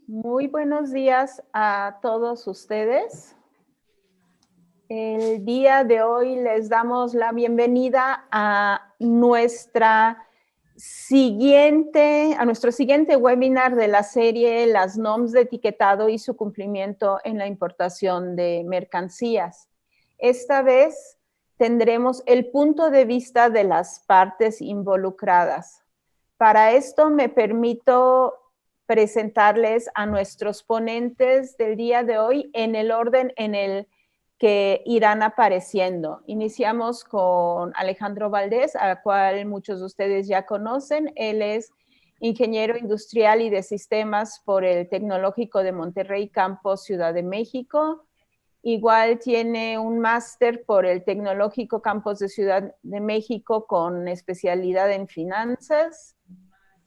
Muy buenos días a todos ustedes. El día de hoy les damos la bienvenida a nuestro siguiente webinar de la serie Las NOMs de etiquetado y su cumplimiento en la importación de mercancías. Esta vez tendremos el punto de vista de las partes involucradas. Para esto me permito presentarles a nuestros ponentes del día de hoy en el orden en el que irán apareciendo. Iniciamos con Alejandro Valdés, al cual muchos de ustedes ya conocen. Él es ingeniero industrial y de sistemas por el Tecnológico de Monterrey, Campus Ciudad de México. Igual tiene un máster por el Tecnológico Campus de Ciudad de México con especialidad en finanzas.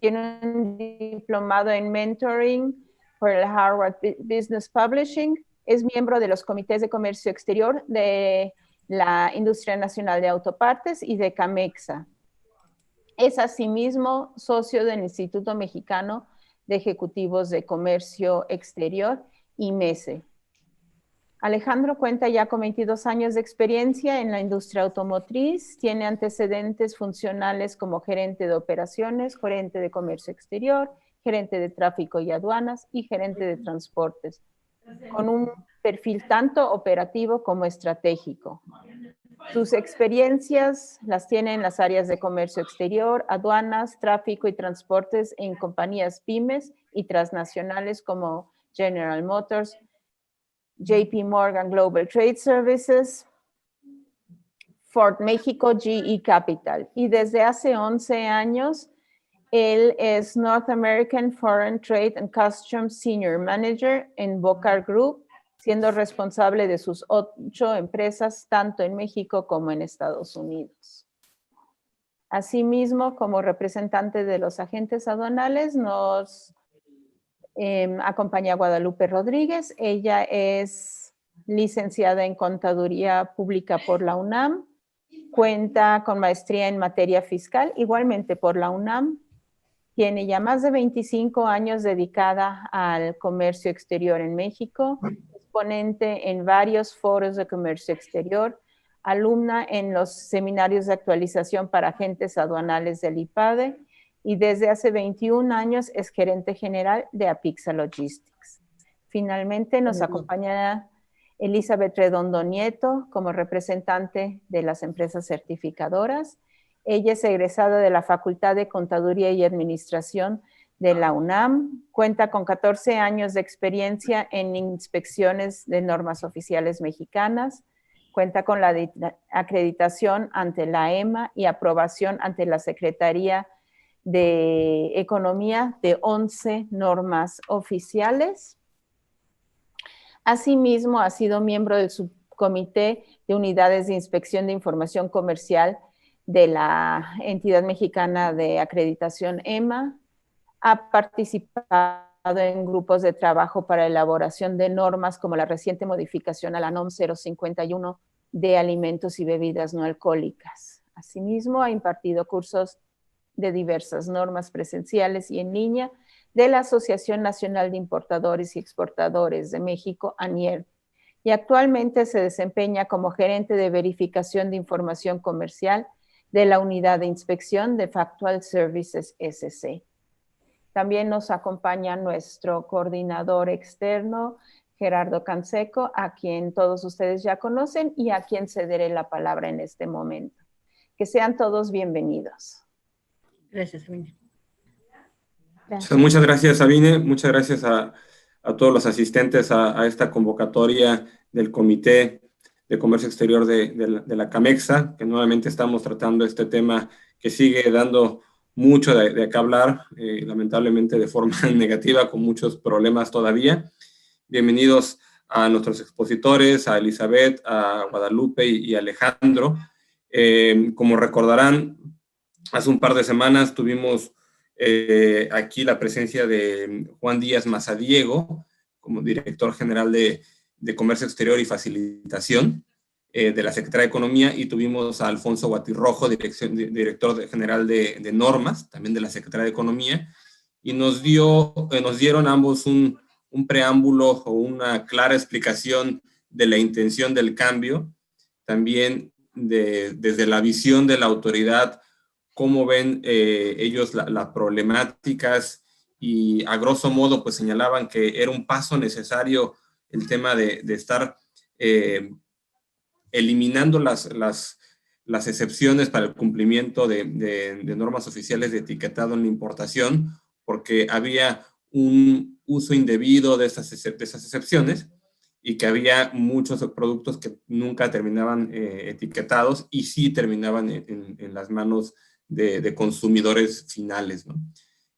Tiene un diplomado en mentoring por el Harvard Business Publishing. Es miembro de los comités de comercio exterior de la Industria Nacional de Autopartes y de CAMEXA. Es asimismo socio del Instituto Mexicano de Ejecutivos de Comercio Exterior, IMESE. Alejandro cuenta ya con 22 años de experiencia en la industria automotriz, tiene antecedentes funcionales como gerente de operaciones, gerente de comercio exterior, gerente de tráfico y aduanas y gerente de transportes, con un perfil tanto operativo como estratégico. Sus experiencias las tiene en las áreas de comercio exterior, aduanas, tráfico y transportes en compañías pymes y transnacionales como General Motors, JP Morgan Global Trade Services, Ford México, GE Capital. Y desde hace 11 años, él es North American Foreign Trade and Customs Senior Manager en Bocar Group, siendo responsable de sus 8 empresas, tanto en México como en Estados Unidos. Asimismo, como representante de los agentes aduanales, nos acompaña a Guadalupe Rodríguez. Ella es licenciada en Contaduría Pública por la UNAM. Cuenta con maestría en materia fiscal, igualmente por la UNAM. Tiene ya más de 25 años dedicada al comercio exterior en México. Es ponente en varios foros de comercio exterior. Alumna en los seminarios de actualización para agentes aduanales del IPADE. Y desde hace 21 años es gerente general de Apixa Logistics. Finalmente nos acompaña Elizabeth Redondo Nieto como representante de las empresas certificadoras. Ella es egresada de la Facultad de Contaduría y Administración de la UNAM. Cuenta con 14 años de experiencia en inspecciones de normas oficiales mexicanas. Cuenta con la acreditación ante la EMA y aprobación ante la Secretaría de Economía de 11 normas oficiales. Asimismo, ha sido miembro del subcomité de unidades de inspección de información comercial de la entidad mexicana de acreditación EMA. Ha participado en grupos de trabajo para elaboración de normas como la reciente modificación a la NOM 051 de alimentos y bebidas no alcohólicas. Asimismo, ha impartido cursos de diversas normas presenciales y en línea de la Asociación Nacional de Importadores y Exportadores de México, ANIER, y actualmente se desempeña como gerente de verificación de información comercial de la Unidad de Inspección de Factual Services SC. También nos acompaña nuestro coordinador externo, Gerardo Canseco, a quien todos ustedes ya conocen y a quien cederé la palabra en este momento. Que sean todos bienvenidos. Gracias, Sabine. Gracias. Muchas gracias, Sabine. Muchas gracias a todos los asistentes a esta convocatoria del Comité de Comercio Exterior de la CAMEXA, que nuevamente estamos tratando este tema que sigue dando mucho de qué hablar, lamentablemente de forma negativa, con muchos problemas todavía. Bienvenidos a nuestros expositores, a Elizabeth, a Guadalupe y a Alejandro. Como recordarán, hace un par de semanas tuvimos aquí la presencia de Juan Díaz Mazadiego, como director general de Comercio Exterior y Facilitación de la Secretaría de Economía, y tuvimos a Alfonso Guatirrojo, director general de Normas, también de la Secretaría de Economía, y nos dieron ambos un un preámbulo o una clara explicación de la intención del cambio, también desde la visión de la autoridad, cómo ven ellos las problemáticas, y a grosso modo pues señalaban que era un paso necesario el tema de estar eliminando las excepciones para el cumplimiento de normas oficiales de etiquetado en la importación, porque había un uso indebido de esas excepciones, y que había muchos productos que nunca terminaban etiquetados y sí terminaban en las manos de consumidores finales, ¿no?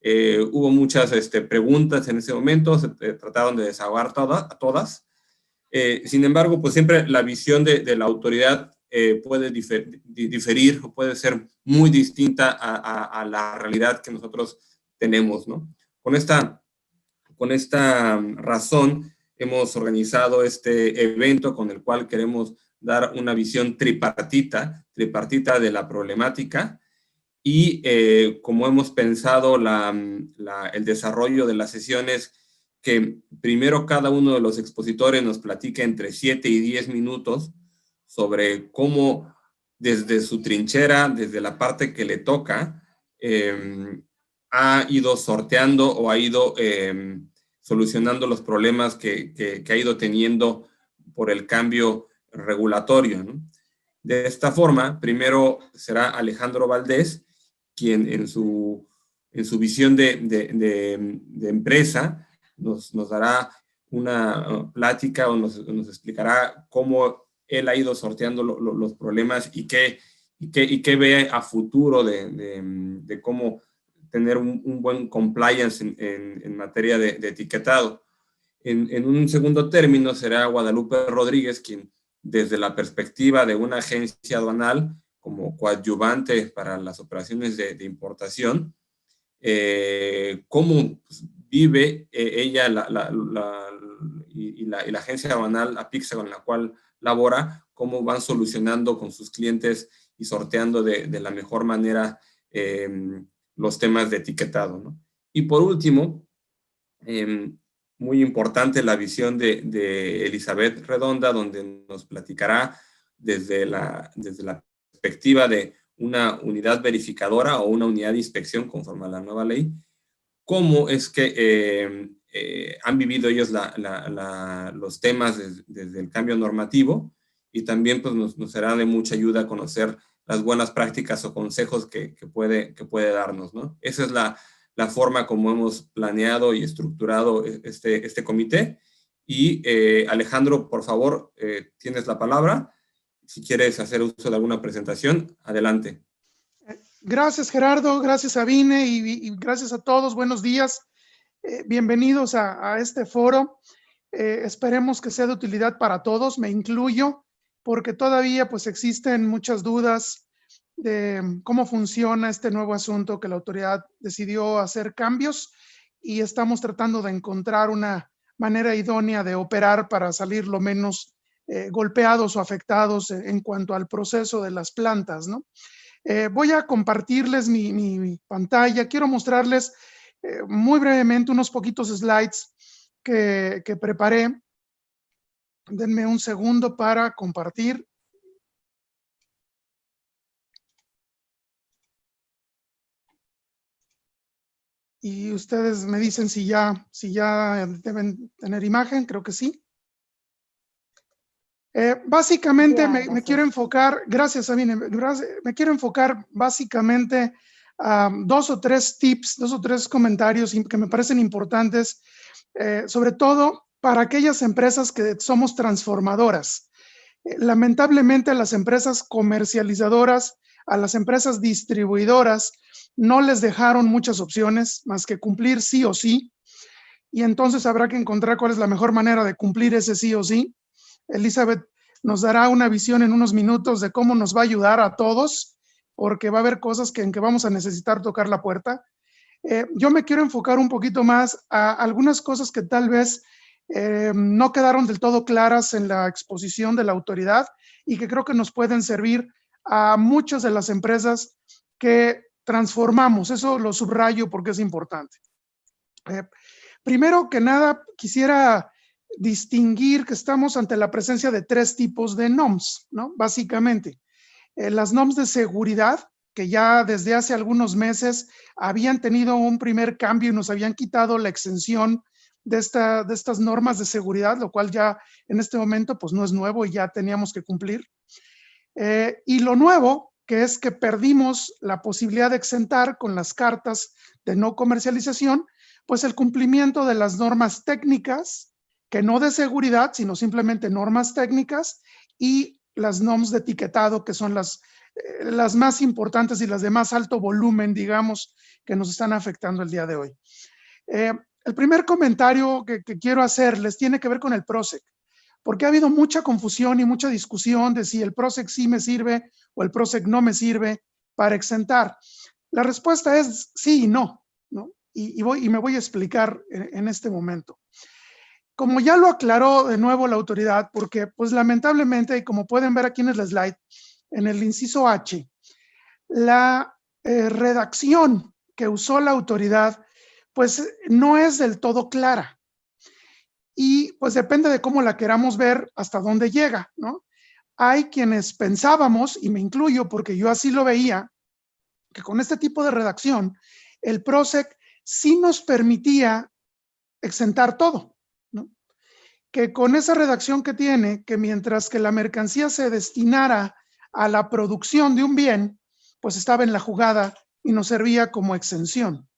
Hubo muchas preguntas en ese momento, se trataron de desahogar todas. Sin embargo, pues siempre la visión de la autoridad puede diferir o puede ser muy distinta a la realidad que nosotros tenemos, ¿no? Con esta razón hemos organizado este evento con el cual queremos dar una visión tripartita de la problemática, y como hemos pensado el desarrollo de las sesiones, que primero cada uno de los expositores nos platique entre 7 y 10 minutos sobre cómo desde su trinchera, desde la parte que le toca, ha ido sorteando o ha ido solucionando los problemas que ha ido teniendo por el cambio regulatorio, ¿no? De esta forma, primero será Alejandro Valdés, quien en su visión de empresa nos dará una plática o nos explicará cómo él ha ido sorteando los problemas y qué ve a futuro de cómo tener un buen compliance en materia de etiquetado. En un segundo término será Guadalupe Rodríguez, quien desde la perspectiva de una agencia aduanal como coadyuvante para las operaciones de importación, cómo vive ella y la agencia aduanal APICSA con la cual labora, cómo van solucionando con sus clientes y sorteando de la mejor manera los temas de etiquetado, ¿no? Y por último, muy importante la visión de Elizabeth Redonda, donde nos platicará desde la perspectiva de una unidad verificadora o una unidad de inspección conforme a la nueva ley, cómo es que han vivido ellos los temas desde el cambio normativo, y también pues, nos será de mucha ayuda conocer las buenas prácticas o consejos que puede darnos, ¿no? Esa es la forma como hemos planeado y estructurado este comité. Y Alejandro, por favor, tienes la palabra. Si quieres hacer uso de alguna presentación, adelante. Gracias, Gerardo, gracias, Sabine, y gracias a todos. Buenos días. Bienvenidos a este foro. Esperemos que sea de utilidad para todos, me incluyo, porque todavía pues existen muchas dudas de cómo funciona este nuevo asunto que la autoridad decidió hacer cambios, y estamos tratando de encontrar una manera idónea de operar para salir lo menos golpeados o afectados en cuanto al proceso de las plantas, ¿no? Voy a compartirles mi pantalla. Quiero mostrarles muy brevemente unos poquitos slides que preparé. Denme un segundo para compartir. Y ustedes me dicen si ya deben tener imagen. Creo que sí. Básicamente me quiero enfocar, gracias Sabine, me quiero enfocar básicamente a dos o tres tips, dos o tres comentarios que me parecen importantes, sobre todo para aquellas empresas que somos transformadoras. Lamentablemente a las empresas comercializadoras, a las empresas distribuidoras, no les dejaron muchas opciones más que cumplir sí o sí, y entonces habrá que encontrar cuál es la mejor manera de cumplir ese sí o sí. Elizabeth nos dará una visión en unos minutos de cómo nos va a ayudar a todos, porque va a haber cosas en que vamos a necesitar tocar la puerta. Yo me quiero enfocar un poquito más a algunas cosas que tal vez no quedaron del todo claras en la exposición de la autoridad y que creo que nos pueden servir a muchas de las empresas que transformamos. Eso lo subrayo porque es importante. Primero que nada, quisiera distinguir que estamos ante la presencia de 3 tipos de NOMs, ¿no? Básicamente, las NOMs de seguridad, que ya desde hace algunos meses habían tenido un primer cambio y nos habían quitado la exención de estas normas de seguridad, lo cual ya en este momento pues no es nuevo y ya teníamos que cumplir. Y lo nuevo, que es que perdimos la posibilidad de exentar con las cartas de no comercialización, pues el cumplimiento de las normas técnicas, que no de seguridad, sino simplemente normas técnicas, y las NOMs de etiquetado, que son las más importantes y las de más alto volumen, digamos, que nos están afectando el día de hoy. El primer comentario que quiero hacerles tiene que ver con el PROSEC, porque ha habido mucha confusión y mucha discusión de si el PROSEC sí me sirve o el PROSEC no me sirve para exentar. La respuesta es sí y no, ¿no? Y me voy a explicar en este momento. Como ya lo aclaró de nuevo la autoridad, porque pues lamentablemente, y como pueden ver aquí en el slide, en el inciso H, la redacción que usó la autoridad pues no es del todo clara. Y pues depende de cómo la queramos ver hasta dónde llega, ¿no? Hay quienes pensábamos, y me incluyo porque yo así lo veía, que con este tipo de redacción el PROSEC sí nos permitía exentar todo, ¿no? Que con esa redacción que tiene, que mientras que la mercancía se destinara a la producción de un bien, pues estaba en la jugada y nos servía como exención.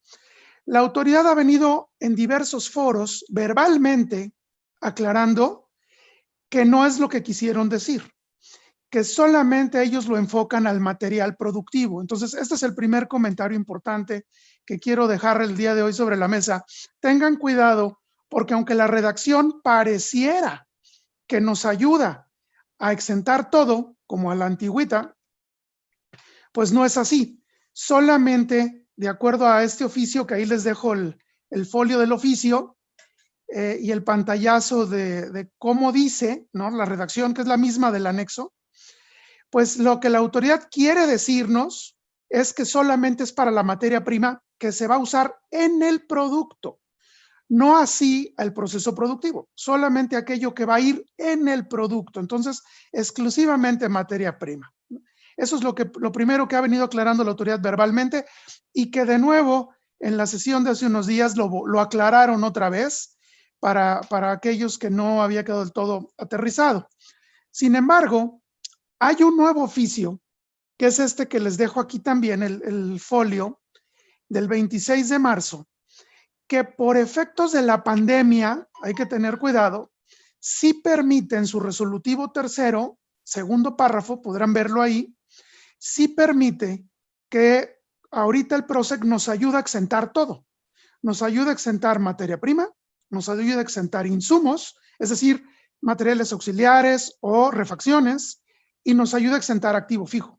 La autoridad ha venido en diversos foros verbalmente aclarando que no es lo que quisieron decir, que solamente ellos lo enfocan al material productivo. Entonces, este es el primer comentario importante que quiero dejar el día de hoy sobre la mesa. Tengan cuidado, porque aunque la redacción pareciera que nos ayuda a exentar todo, como a la antigüita, pues no es así. Solamente de acuerdo a este oficio, que ahí les dejo el folio del oficio y el pantallazo de cómo dice, ¿no? La redacción, que es la misma del anexo, pues lo que la autoridad quiere decirnos es que solamente es para la materia prima que se va a usar en el producto, no así el proceso productivo, solamente aquello que va a ir en el producto. Entonces, exclusivamente materia prima. Eso es lo primero que ha venido aclarando la autoridad verbalmente, y que de nuevo en la sesión de hace unos días lo aclararon otra vez para aquellos que no había quedado del todo aterrizado. Sin embargo, hay un nuevo oficio, que es este que les dejo aquí también, el folio del 26 de marzo, que por efectos de la pandemia, hay que tener cuidado, sí permite en su resolutivo tercero, segundo párrafo, podrán verlo ahí, sí permite que ahorita el PROSEC nos ayuda a exentar todo. Nos ayuda a exentar materia prima, nos ayuda a exentar insumos, es decir, materiales auxiliares o refacciones, y nos ayuda a exentar activo fijo.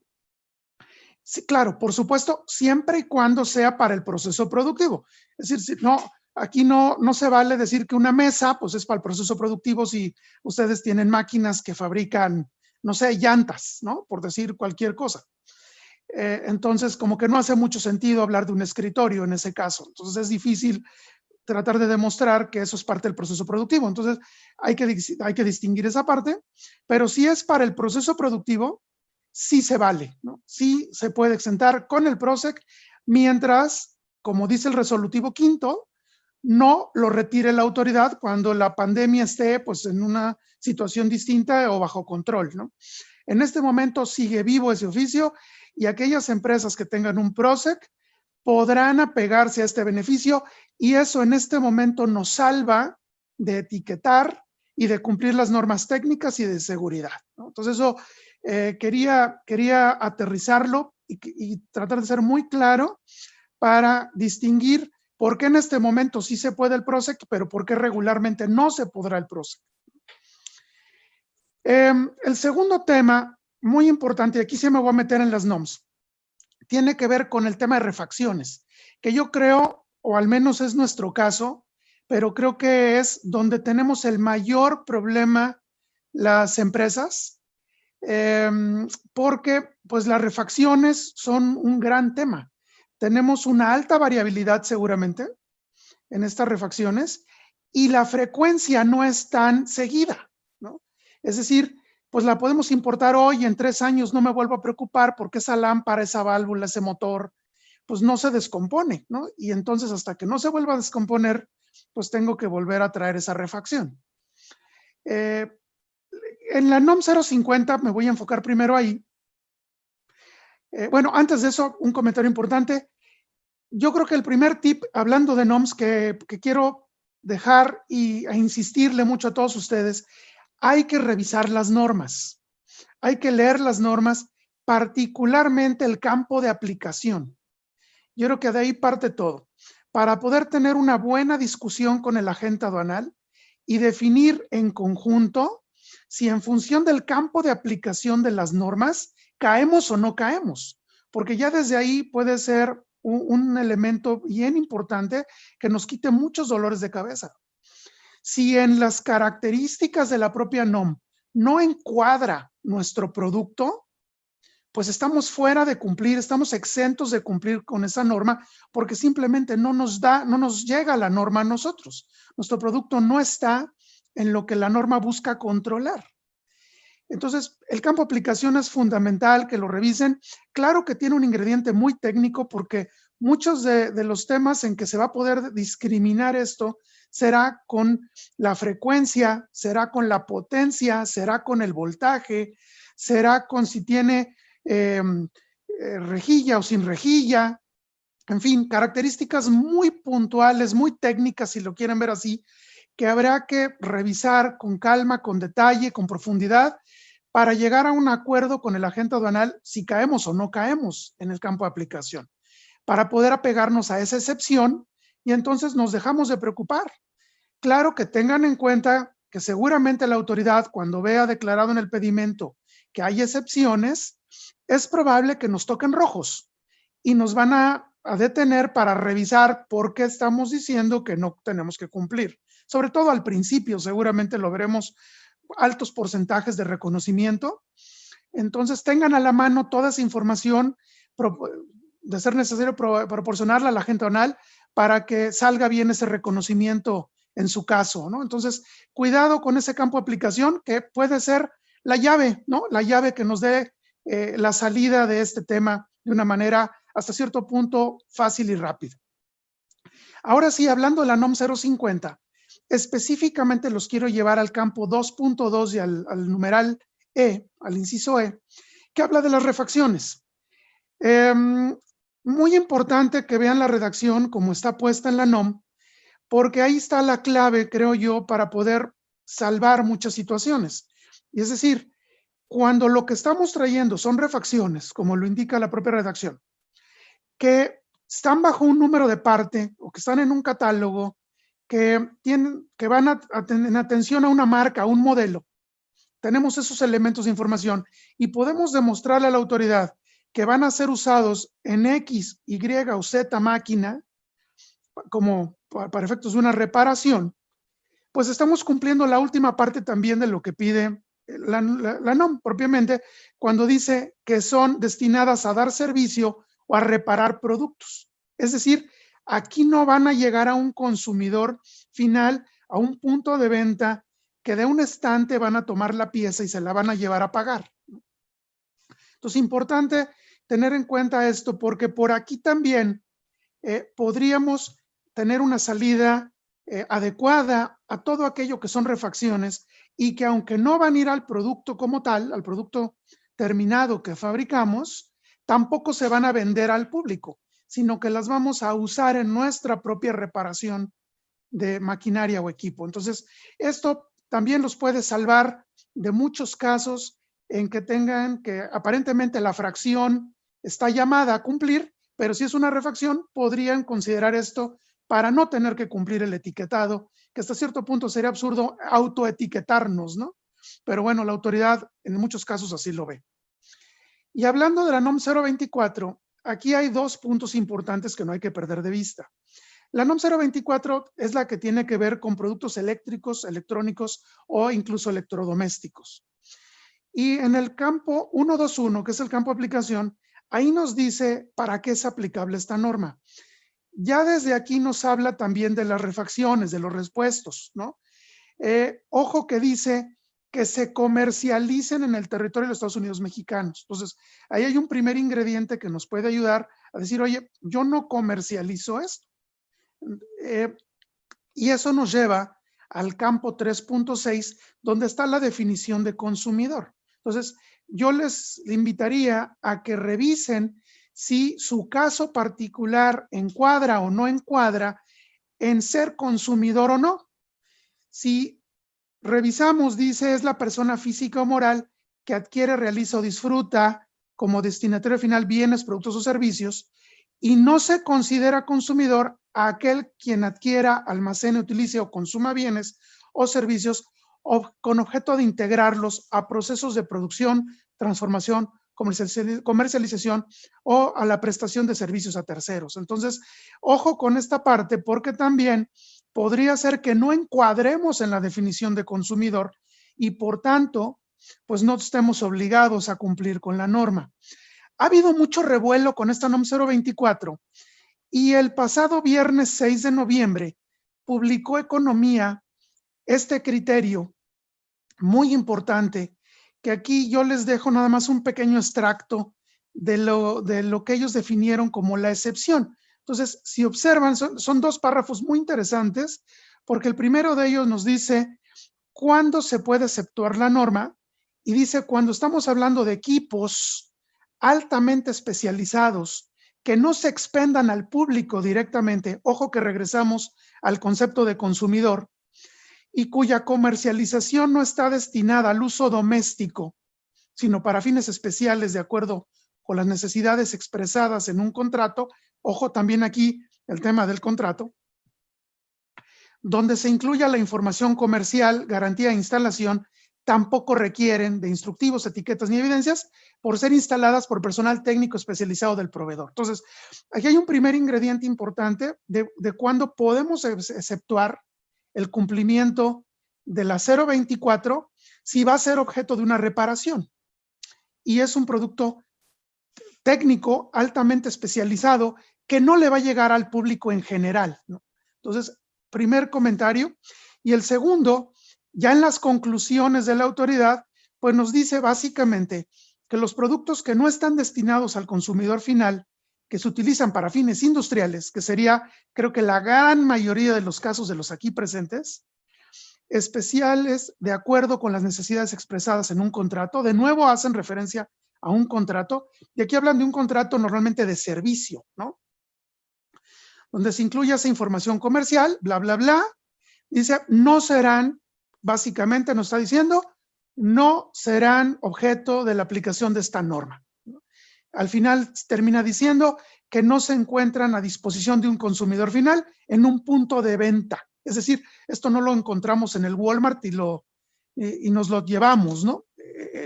Sí, claro, por supuesto, siempre y cuando sea para el proceso productivo. Es decir, no, aquí no se vale decir que una mesa pues es para el proceso productivo si ustedes tienen máquinas que fabrican, no sé, llantas, ¿no? Por decir cualquier cosa. Entonces, como que no hace mucho sentido hablar de un escritorio en ese caso. Entonces, es difícil tratar de demostrar que eso es parte del proceso productivo. Entonces, hay que distinguir esa parte, pero si es para el proceso productivo, sí se vale, ¿no? Sí se puede exentar con el PROSEC, mientras, como dice el resolutivo quinto, no lo retire la autoridad cuando la pandemia esté pues en una situación distinta o bajo control, ¿no? En este momento sigue vivo ese oficio, y aquellas empresas que tengan un PROSEC podrán apegarse a este beneficio, y eso en este momento nos salva de etiquetar y de cumplir las normas técnicas y de seguridad, ¿no? Entonces eso quería aterrizarlo y tratar de ser muy claro para distinguir por qué en este momento sí se puede el PROSEC, pero por qué regularmente no se podrá el PROSEC. El segundo tema muy importante, y aquí sí me voy a meter en las NOMs, tiene que ver con el tema de refacciones, que yo creo, o al menos es nuestro caso, pero creo que es donde tenemos el mayor problema las empresas, porque pues las refacciones son un gran tema. Tenemos una alta variabilidad seguramente, en estas refacciones y la frecuencia no es tan seguida, ¿no? Es decir, pues la podemos importar hoy, en 3 años no me vuelvo a preocupar porque esa lámpara, esa válvula, ese motor, pues no se descompone, ¿no? Y entonces hasta que no se vuelva a descomponer, pues tengo que volver a traer esa refacción. En la NOM 050 me voy a enfocar primero ahí. Bueno, antes de eso, un comentario importante. Yo creo que el primer tip, hablando de NOMs, que quiero dejar e insistirle mucho a todos ustedes, hay que revisar las normas. Hay que leer las normas, particularmente el campo de aplicación. Yo creo que de ahí parte todo. Para poder tener una buena discusión con el agente aduanal y definir en conjunto si en función del campo de aplicación de las normas caemos o no caemos, porque ya desde ahí puede ser un elemento bien importante que nos quite muchos dolores de cabeza. Si en las características de la propia NOM no encuadra nuestro producto, pues estamos fuera de cumplir, estamos exentos de cumplir con esa norma porque simplemente no nos llega la norma a nosotros. Nuestro producto no está en lo que la norma busca controlar. Entonces, el campo de aplicación es fundamental que lo revisen. Claro que tiene un ingrediente muy técnico porque muchos de los temas en que se va a poder discriminar esto será con la frecuencia, será con la potencia, será con el voltaje, será con si tiene rejilla o sin rejilla, en fin, características muy puntuales, muy técnicas, si lo quieren ver así, que habrá que revisar con calma, con detalle, con profundidad, para llegar a un acuerdo con el agente aduanal si caemos o no caemos en el campo de aplicación, para poder apegarnos a esa excepción y entonces nos dejamos de preocupar. Claro que tengan en cuenta que seguramente la autoridad, cuando vea declarado en el pedimento que hay excepciones, es probable que nos toquen rojos y nos van a detener para revisar por qué estamos diciendo que no tenemos que cumplir. Sobre todo al principio, seguramente lo veremos, altos porcentajes de reconocimiento. Entonces tengan a la mano toda esa información, de ser necesario proporcionarla al agente aduanal para que salga bien ese reconocimiento en su caso, ¿no? Entonces, cuidado con ese campo de aplicación que puede ser la llave, ¿no? La llave que nos dé la salida de este tema de una manera hasta cierto punto fácil y rápida. Ahora sí, hablando de la NOM 050, específicamente los quiero llevar al campo 2.2 y al numeral E, al inciso E, que habla de las refacciones. Muy importante que vean la redacción como está puesta en la NOM, porque ahí está la clave, creo yo, para poder salvar muchas situaciones. Y es decir, cuando lo que estamos trayendo son refacciones, como lo indica la propia redacción, que están bajo un número de parte o que están en un catálogo, que van en atención a una marca, a un modelo, tenemos esos elementos de información y podemos demostrarle a la autoridad que van a ser usados en X, Y o Z máquina, como para efectos de una reparación, pues estamos cumpliendo la última parte también de lo que pide la NOM propiamente, cuando dice que son destinadas a dar servicio o a reparar productos. Es decir, aquí no van a llegar a un consumidor final, a un punto de venta que de un estante van a tomar la pieza y se la van a llevar a pagar. Entonces, importante tener en cuenta esto porque por aquí también podríamos tener una salida adecuada a todo aquello que son refacciones y que aunque no van a ir al producto como tal, al producto terminado que fabricamos, tampoco se van a vender al público, sino que las vamos a usar en nuestra propia reparación de maquinaria o equipo. Entonces, esto también los puede salvar de muchos casos en que tengan que aparentemente la fracción está llamada a cumplir, pero si es una refacción, podrían considerar esto para no tener que cumplir el etiquetado, que hasta cierto punto sería absurdo autoetiquetarnos, ¿no? Pero bueno, la autoridad en muchos casos así lo ve. Y hablando de la NOM 024, aquí hay 2 puntos importantes que no hay que perder de vista. La NOM 024 es la que tiene que ver con productos eléctricos, electrónicos o incluso electrodomésticos. Y en el campo 121, que es el campo de aplicación, ahí nos dice para qué es aplicable esta norma. Ya desde aquí nos habla también de las refacciones, de los repuestos, ¿no? Ojo que dice que se comercialicen en el territorio de los Estados Unidos mexicanos. Entonces, ahí hay un primer ingrediente que nos puede ayudar a decir, oye, yo no comercializo esto. Y eso nos lleva al campo 3.6, donde está la definición de consumidor. Entonces, yo les invitaría a que revisen si su caso particular encuadra o no encuadra en ser consumidor o no. Si revisamos, dice, es la persona física o moral que adquiere, realiza o disfruta como destinatario final bienes, productos o servicios, y no se considera consumidor a aquel quien adquiera, almacene, utilice o consuma bienes o servicios con objeto de integrarlos a procesos de producción, transformación, comercialización o a la prestación de servicios a terceros. Entonces, ojo con esta parte, porque también podría ser que no encuadremos en la definición de consumidor y por tanto, pues no estemos obligados a cumplir con la norma. Ha habido mucho revuelo con esta NOM 024 y el pasado viernes 6 de noviembre publicó Economía este criterio muy importante, que aquí yo les dejo nada más un pequeño extracto de lo que ellos definieron como la excepción. Entonces, si observan, son dos párrafos muy interesantes, porque el primero de ellos nos dice cuándo se puede exceptuar la norma, y dice cuando estamos hablando de equipos altamente especializados que no se expendan al público directamente, ojo que regresamos al concepto de consumidor, y cuya comercialización no está destinada al uso doméstico, sino para fines especiales de acuerdo con las necesidades expresadas en un contrato. Ojo también aquí el tema del contrato, donde se incluya la información comercial, garantía de instalación, tampoco requieren de instructivos, etiquetas ni evidencias por ser instaladas por personal técnico especializado del proveedor. Entonces, aquí hay un primer ingrediente importante de cuándo podemos exceptuar el cumplimiento de la 024 si va a ser objeto de una reparación y es un producto técnico altamente especializado que no le va a llegar al público en general, ¿no? Entonces, primer comentario. Y el segundo, ya en las conclusiones de la autoridad, pues nos dice básicamente que los productos que no están destinados al consumidor final, que se utilizan para fines industriales, que sería, creo que la gran mayoría de los casos de los aquí presentes, especiales de acuerdo con las necesidades expresadas en un contrato, de nuevo hacen referencia a un contrato, y aquí hablan de un contrato normalmente de servicio, ¿no? Donde se incluye esa información comercial, bla, bla, bla. Dice, no serán, básicamente nos está diciendo, no serán objeto de la aplicación de esta norma. Al final termina diciendo que no se encuentran a disposición de un consumidor final en un punto de venta. Es decir, esto no lo encontramos en el Walmart y nos lo llevamos, ¿no?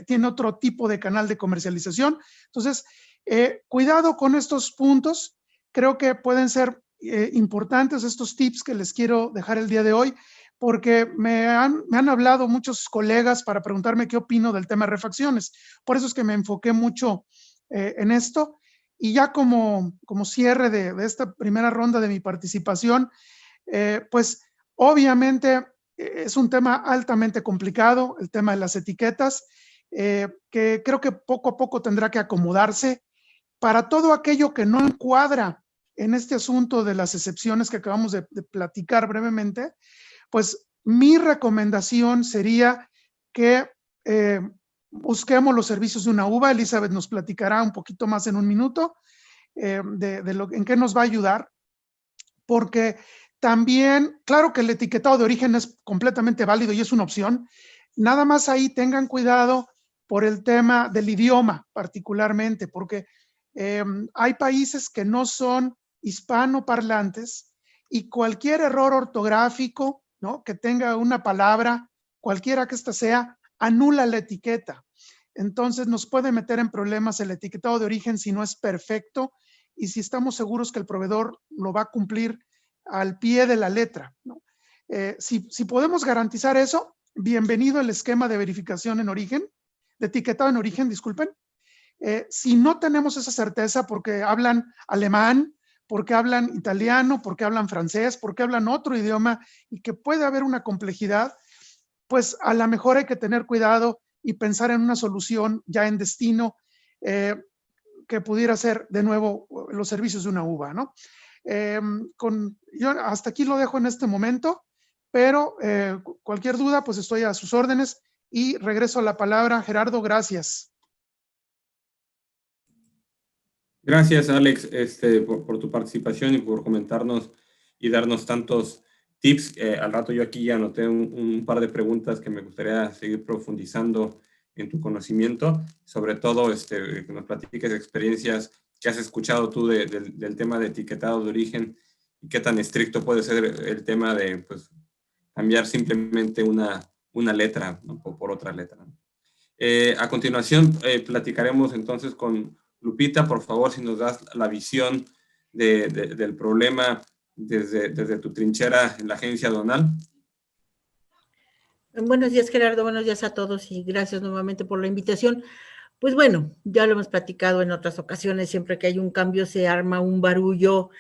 Tiene otro tipo de canal de comercialización. Entonces, cuidado con estos puntos. Creo que pueden ser importantes estos tips que les quiero dejar el día de hoy, porque me han hablado muchos colegas para preguntarme qué opino del tema de refacciones. Por eso es que me enfoqué mucho en esto. Y ya como cierre de esta primera ronda de mi participación, pues obviamente es un tema altamente complicado, el tema de las etiquetas, que creo que poco a poco tendrá que acomodarse para todo aquello que no encuadra en este asunto de las excepciones que acabamos de platicar brevemente. Pues mi recomendación sería que busquemos los servicios de una uva. Elizabeth nos platicará un poquito más en un minuto en qué nos va a ayudar, porque también, claro que el etiquetado de origen es completamente válido y es una opción. Nada más ahí tengan cuidado por el tema del idioma particularmente, porque hay países que no son hispanoparlantes y cualquier error ortográfico, ¿no?, que tenga una palabra, cualquiera que ésta sea, anula la etiqueta. Entonces nos puede meter en problemas el etiquetado de origen si no es perfecto y si estamos seguros que el proveedor lo va a cumplir al pie de la letra, ¿no? Si podemos garantizar eso, bienvenido el esquema de verificación en origen, de etiquetado en origen, disculpen. Si no tenemos esa certeza porque hablan alemán, porque hablan italiano, porque hablan francés, porque hablan otro idioma y que puede haber una complejidad, pues a lo mejor hay que tener cuidado y pensar en una solución ya en destino que pudiera ser de nuevo los servicios de una UVA, ¿no? Yo hasta aquí lo dejo en este momento, pero cualquier duda, pues estoy a sus órdenes y regreso la palabra. Gerardo, gracias. Gracias, Alex, por tu participación y por comentarnos y darnos tantos tips. Al rato yo aquí ya anoté un par de preguntas que me gustaría seguir profundizando en tu conocimiento, sobre todo que nos platiques experiencias que has escuchado tú del tema de etiquetado de origen y qué tan estricto puede ser el tema de pues, cambiar simplemente una letra, ¿no? por otra letra. A continuación, platicaremos entonces con Lupita. Por favor, si nos das la visión del problema desde tu trinchera en la agencia aduanal. Buenos días, Gerardo. Buenos días a todos y gracias nuevamente por la invitación. Pues bueno, ya lo hemos platicado en otras ocasiones, siempre que hay un cambio se arma un barullo,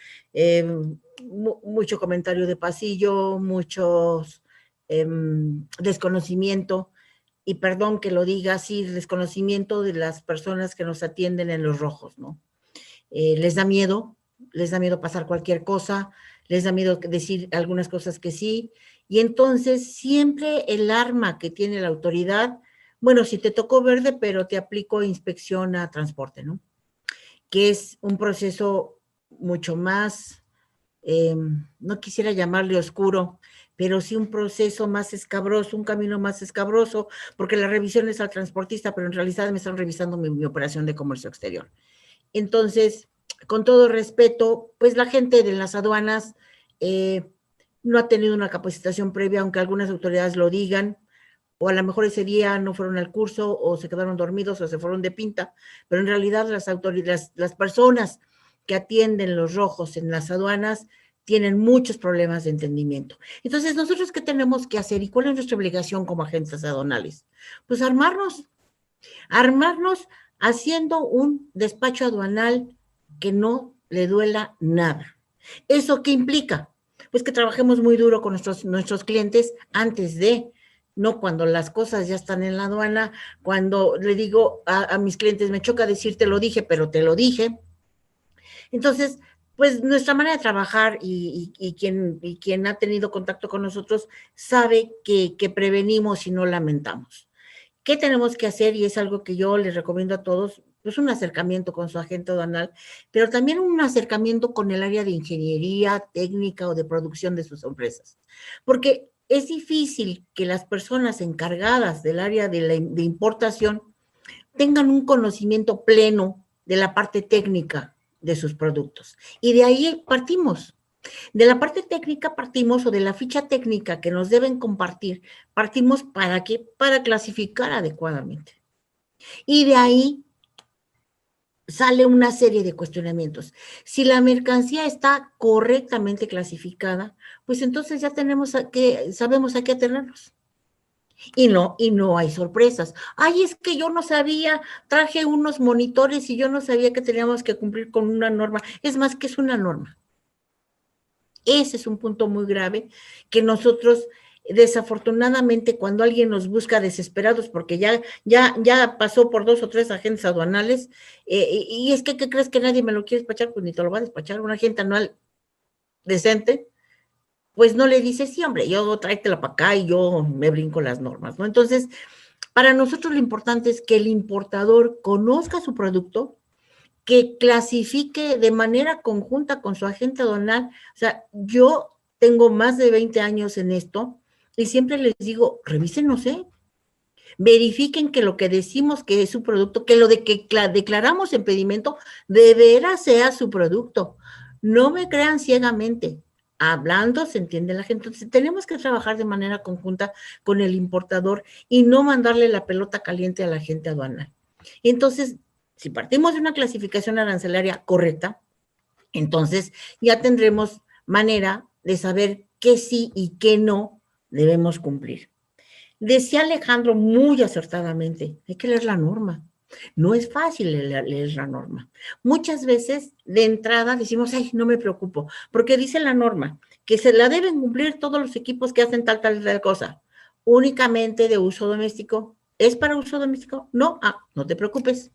mucho comentario de pasillo, muchos desconocimiento, y perdón que lo diga así, desconocimiento de las personas que nos atienden en los rojos, ¿no? Les da miedo pasar cualquier cosa, les da miedo decir algunas cosas que sí, y entonces siempre el arma que tiene la autoridad, bueno, si te tocó verde, pero te aplico inspección a transporte, ¿no? Que es un proceso mucho más, no quisiera llamarle oscuro, pero sí un proceso más escabroso, un camino más escabroso, porque la revisión es al transportista, pero en realidad me están revisando mi operación de comercio exterior. Entonces, con todo respeto, pues la gente de las aduanas no ha tenido una capacitación previa, aunque algunas autoridades lo digan, o a lo mejor ese día no fueron al curso, o se quedaron dormidos, o se fueron de pinta, pero en realidad las autoridades, las personas que atienden los rojos en las aduanas tienen muchos problemas de entendimiento. Entonces, ¿nosotros qué tenemos que hacer y cuál es nuestra obligación como agentes aduanales? Pues armarnos haciendo un despacho aduanal que no le duela nada. ¿Eso qué implica? Pues que trabajemos muy duro con nuestros clientes antes de, no cuando las cosas ya están en la aduana, cuando le digo a mis clientes, me choca decir te lo dije, pero te lo dije. Entonces, pues nuestra manera de trabajar y quien ha tenido contacto con nosotros sabe que prevenimos y no lamentamos. ¿Qué tenemos que hacer? Y es algo que yo les recomiendo a todos, pues un acercamiento con su agente aduanal, pero también un acercamiento con el área de ingeniería, técnica o de producción de sus empresas. Porque es difícil que las personas encargadas del área de importación tengan un conocimiento pleno de la parte técnica de sus productos. Y de ahí partimos. De la parte técnica partimos, o de la ficha técnica que nos deben compartir, partimos ¿para qué? Para clasificar adecuadamente. Y de ahí sale una serie de cuestionamientos. Si la mercancía está correctamente clasificada, pues entonces ya sabemos a qué atenernos. Y no hay sorpresas. Ay, es que yo no sabía, traje unos monitores y yo no sabía que teníamos que cumplir con una norma. Es más, que es una norma. Ese es un punto muy grave que nosotros, desafortunadamente, cuando alguien nos busca desesperados porque ya pasó por 2 o 3 agentes aduanales, y es que, ¿qué crees que nadie me lo quiere despachar? Pues ni te lo va a despachar un agente anual decente, pues no le dice, sí, hombre, yo tráetela para acá y yo me brinco las normas, ¿no? Entonces, para nosotros lo importante es que el importador conozca su producto, que clasifique de manera conjunta con su agente aduanal. O sea, yo tengo más de 20 años en esto y siempre les digo, revísenos, verifiquen que lo que decimos que es su producto, que lo de que declaramos en pedimento, de veras sea su producto. No me crean ciegamente. Hablando se entiende la gente. Entonces, tenemos que trabajar de manera conjunta con el importador y no mandarle la pelota caliente a la agente aduanal. Entonces, si partimos de una clasificación arancelaria correcta, entonces ya tendremos manera de saber qué sí y qué no debemos cumplir. Decía Alejandro muy acertadamente, hay que leer la norma. No es fácil leer la norma. Muchas veces de entrada decimos, ay, no me preocupo, porque dice la norma que se la deben cumplir todos los equipos que hacen tal cosa. Únicamente de uso doméstico. ¿Es para uso doméstico? No, no te preocupes.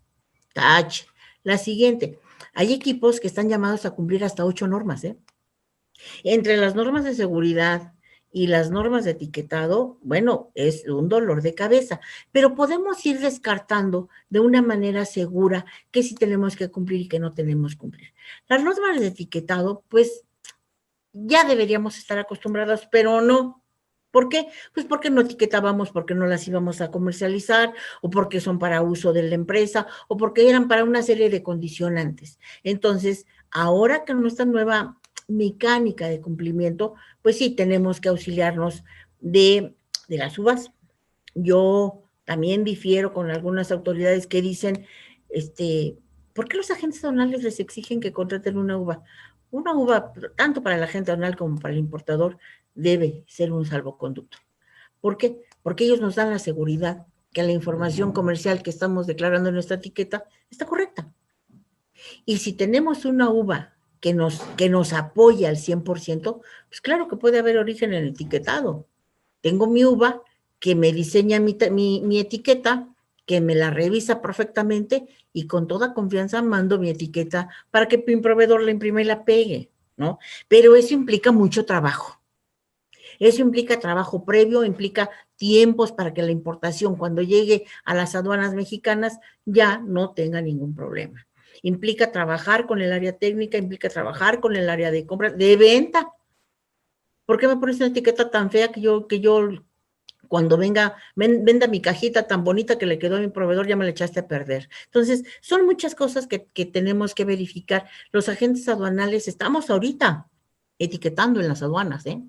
Tache. La siguiente, hay equipos que están llamados a cumplir hasta 8 normas, ¿eh? Entre las normas de seguridad y las normas de etiquetado, bueno, es un dolor de cabeza, pero podemos ir descartando de una manera segura que sí tenemos que cumplir y que no tenemos que cumplir. Las normas de etiquetado, pues, ya deberíamos estar acostumbrados, pero no. ¿Por qué? Pues porque no etiquetábamos, porque no las íbamos a comercializar, o porque son para uso de la empresa, o porque eran para una serie de condicionantes. Entonces, ahora que nuestra nueva mecánica de cumplimiento, pues sí, tenemos que auxiliarnos de las uvas. Yo también difiero con algunas autoridades que dicen, ¿por qué los agentes aduanales les exigen que contraten una uva? Una uva, tanto para el agente aduanal como para el importador, debe ser un salvoconducto. ¿Por qué? Porque ellos nos dan la seguridad que la información comercial que estamos declarando en nuestra etiqueta está correcta. Y si tenemos una uva que nos apoya al 100%, pues claro que puede haber origen en el etiquetado. Tengo mi uva que me diseña mi etiqueta, que me la revisa perfectamente y con toda confianza mando mi etiqueta para que mi proveedor la imprima y la pegue, ¿no? Pero eso implica mucho trabajo. Eso implica trabajo previo, implica tiempos para que la importación, cuando llegue a las aduanas mexicanas, ya no tenga ningún problema. Implica trabajar con el área técnica, implica trabajar con el área de compra, de venta. ¿Por qué me pones una etiqueta tan fea que yo cuando venda mi cajita tan bonita que le quedó a mi proveedor, ya me la echaste a perder? Entonces, son muchas cosas que tenemos que verificar. Los agentes aduanales estamos ahorita etiquetando en las aduanas, ¿eh?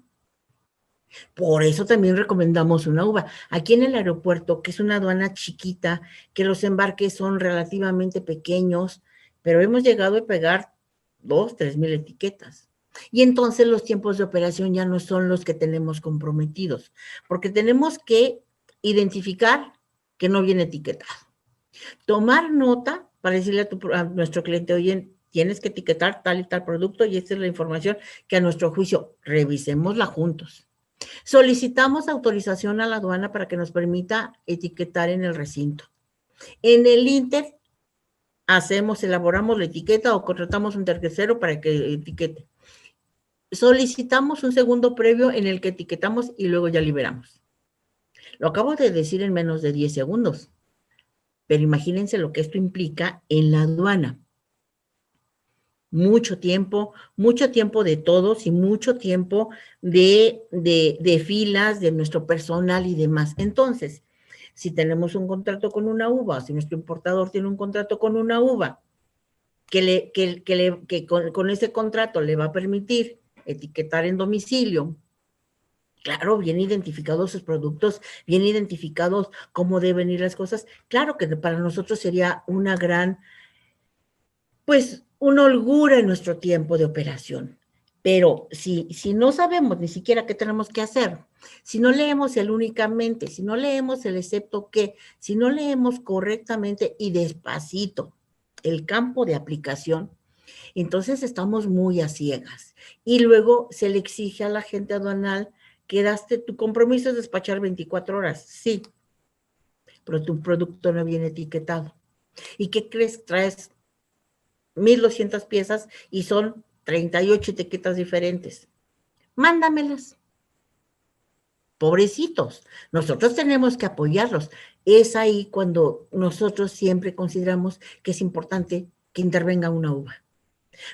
Por eso también recomendamos una uva. Aquí en el aeropuerto, que es una aduana chiquita, que los embarques son relativamente pequeños, pero hemos llegado a pegar 2,000, 3,000 etiquetas. Y entonces los tiempos de operación ya no son los que tenemos comprometidos, porque tenemos que identificar que no viene etiquetado. Tomar nota para decirle a nuestro cliente, oye, tienes que etiquetar tal y tal producto y esta es la información que a nuestro juicio revisémosla juntos. Solicitamos autorización a la aduana para que nos permita etiquetar en el recinto. En el Inter, elaboramos la etiqueta o contratamos un tercero para que etiquete. Solicitamos un segundo previo en el que etiquetamos y luego ya liberamos. Lo acabo de decir en menos de 10 segundos, pero imagínense lo que esto implica en la aduana. Mucho tiempo de todos y mucho tiempo de filas de nuestro personal y demás. Entonces, si tenemos un contrato con una uva, si nuestro importador tiene un contrato con una uva, que con ese contrato le va a permitir etiquetar en domicilio, claro, bien identificados sus productos, bien identificados cómo deben ir las cosas, claro que para nosotros sería una gran, pues, una holgura en nuestro tiempo de operación. Pero si no sabemos ni siquiera qué tenemos que hacer, si no leemos el únicamente, si no leemos el excepto que, si no leemos correctamente y despacito el campo de aplicación, entonces estamos muy a ciegas. Y luego se le exige a la gente aduanal que tu compromiso es despachar 24 horas, sí, pero tu producto no viene etiquetado. ¿Y qué crees? Traes 1,200 piezas y son 38 etiquetas diferentes. Mándamelas. Pobrecitos. Nosotros tenemos que apoyarlos. Es ahí cuando nosotros siempre consideramos que es importante que intervenga una uva.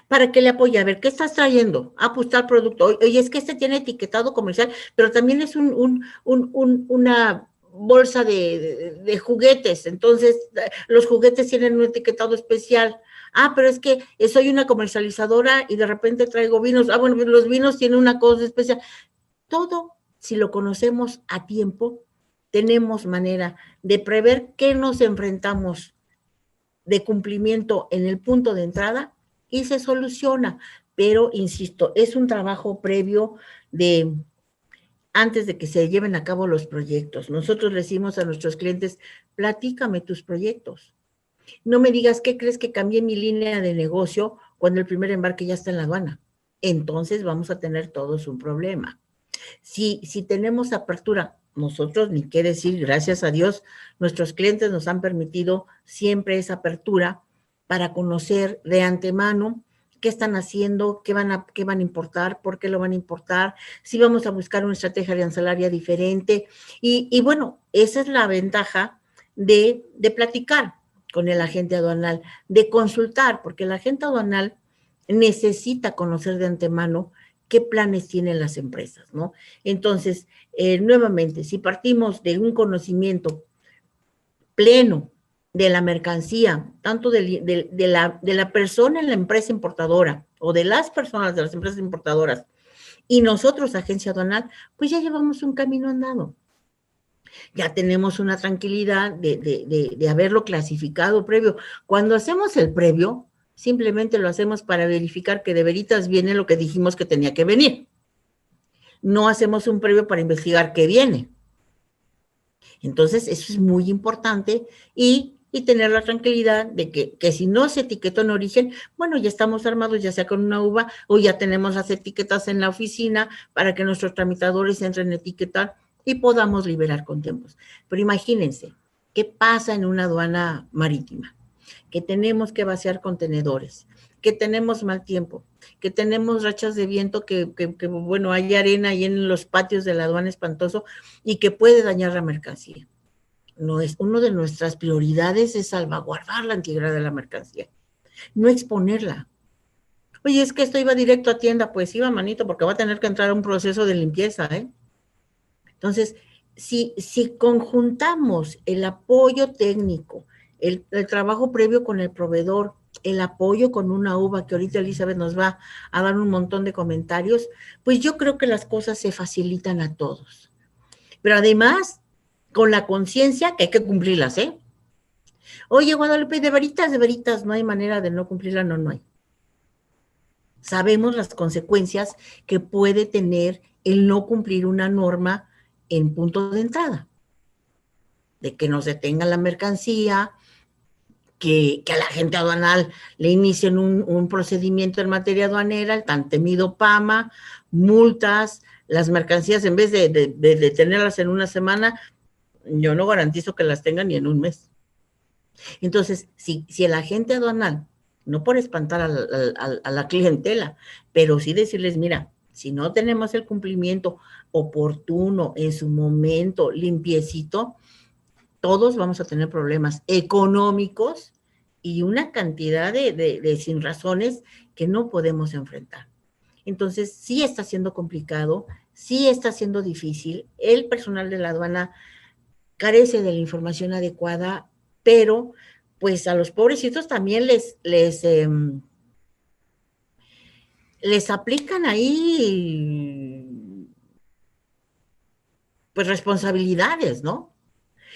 Para que le apoye, a ver, ¿qué estás trayendo? Pues tal producto. Oye, es que este tiene etiquetado comercial, pero también es una bolsa de juguetes. Entonces, los juguetes tienen un etiquetado especial. Pero es que soy una comercializadora y de repente traigo vinos. Bueno, pues los vinos tienen una cosa especial. Todo, si lo conocemos a tiempo, tenemos manera de prever qué nos enfrentamos de cumplimiento en el punto de entrada y se soluciona. Pero, insisto, es un trabajo previo antes de que se lleven a cabo los proyectos. Nosotros le decimos a nuestros clientes, platícame tus proyectos. No me digas, ¿qué crees que cambié mi línea de negocio cuando el primer embarque ya está en la aduana? Entonces vamos a tener todos un problema. Si tenemos apertura, nosotros, ni qué decir, gracias a Dios, nuestros clientes nos han permitido siempre esa apertura para conocer de antemano qué están haciendo, qué van a importar, por qué lo van a importar, si vamos a buscar una estrategia arancelaria diferente. Y bueno, esa es la ventaja de platicar con el agente aduanal, de consultar, porque el agente aduanal necesita conocer de antemano qué planes tienen las empresas, ¿no? Entonces, nuevamente, si partimos de un conocimiento pleno de la mercancía, tanto de la persona en la empresa importadora o de las personas de las empresas importadoras y nosotros, agencia aduanal, pues ya llevamos un camino andado. Ya tenemos una tranquilidad de haberlo clasificado previo. Cuando hacemos el previo, simplemente lo hacemos para verificar que de veritas viene lo que dijimos que tenía que venir. No hacemos un previo para investigar qué viene. Entonces, eso es muy importante y tener la tranquilidad de que si no se etiquetó en origen, bueno, ya estamos armados, ya sea con una uva o ya tenemos las etiquetas en la oficina para que nuestros tramitadores entren a etiquetar y podamos liberar con tiempos. Pero imagínense, ¿qué pasa en una aduana marítima? Que tenemos que vaciar contenedores, que tenemos mal tiempo, que tenemos rachas de viento, que bueno, hay arena ahí en los patios de la aduana espantoso y que puede dañar la mercancía. No es, una de nuestras prioridades es salvaguardar la integridad de la mercancía, no exponerla. Oye, es que esto iba directo a tienda, pues iba, manito, porque va a tener que entrar a un proceso de limpieza, ¿eh? Entonces, si conjuntamos el apoyo técnico, el trabajo previo con el proveedor, el apoyo con una uva, que ahorita Elizabeth nos va a dar un montón de comentarios, pues yo creo que las cosas se facilitan a todos. Pero además, con la conciencia que hay que cumplirlas, ¿eh? Oye, Guadalupe, de veritas, no hay manera de no cumplirla, no hay. Sabemos las consecuencias que puede tener el no cumplir una norma en punto de entrada, de que nos detengan la mercancía, que a la agente aduanal le inicien un procedimiento en materia aduanera, el tan temido PAMA, multas, las mercancías en vez de tenerlas en una semana, yo no garantizo que las tengan ni en un mes. Entonces, si el agente aduanal, no por espantar a la clientela, pero sí decirles, mira, si no tenemos el cumplimiento oportuno, en su momento, limpiecito, todos vamos a tener problemas económicos y una cantidad de sin razones que no podemos enfrentar. Entonces, sí está siendo complicado, sí está siendo difícil. El personal de la aduana carece de la información adecuada, pero pues a los pobrecitos también les aplican ahí pues responsabilidades, ¿no?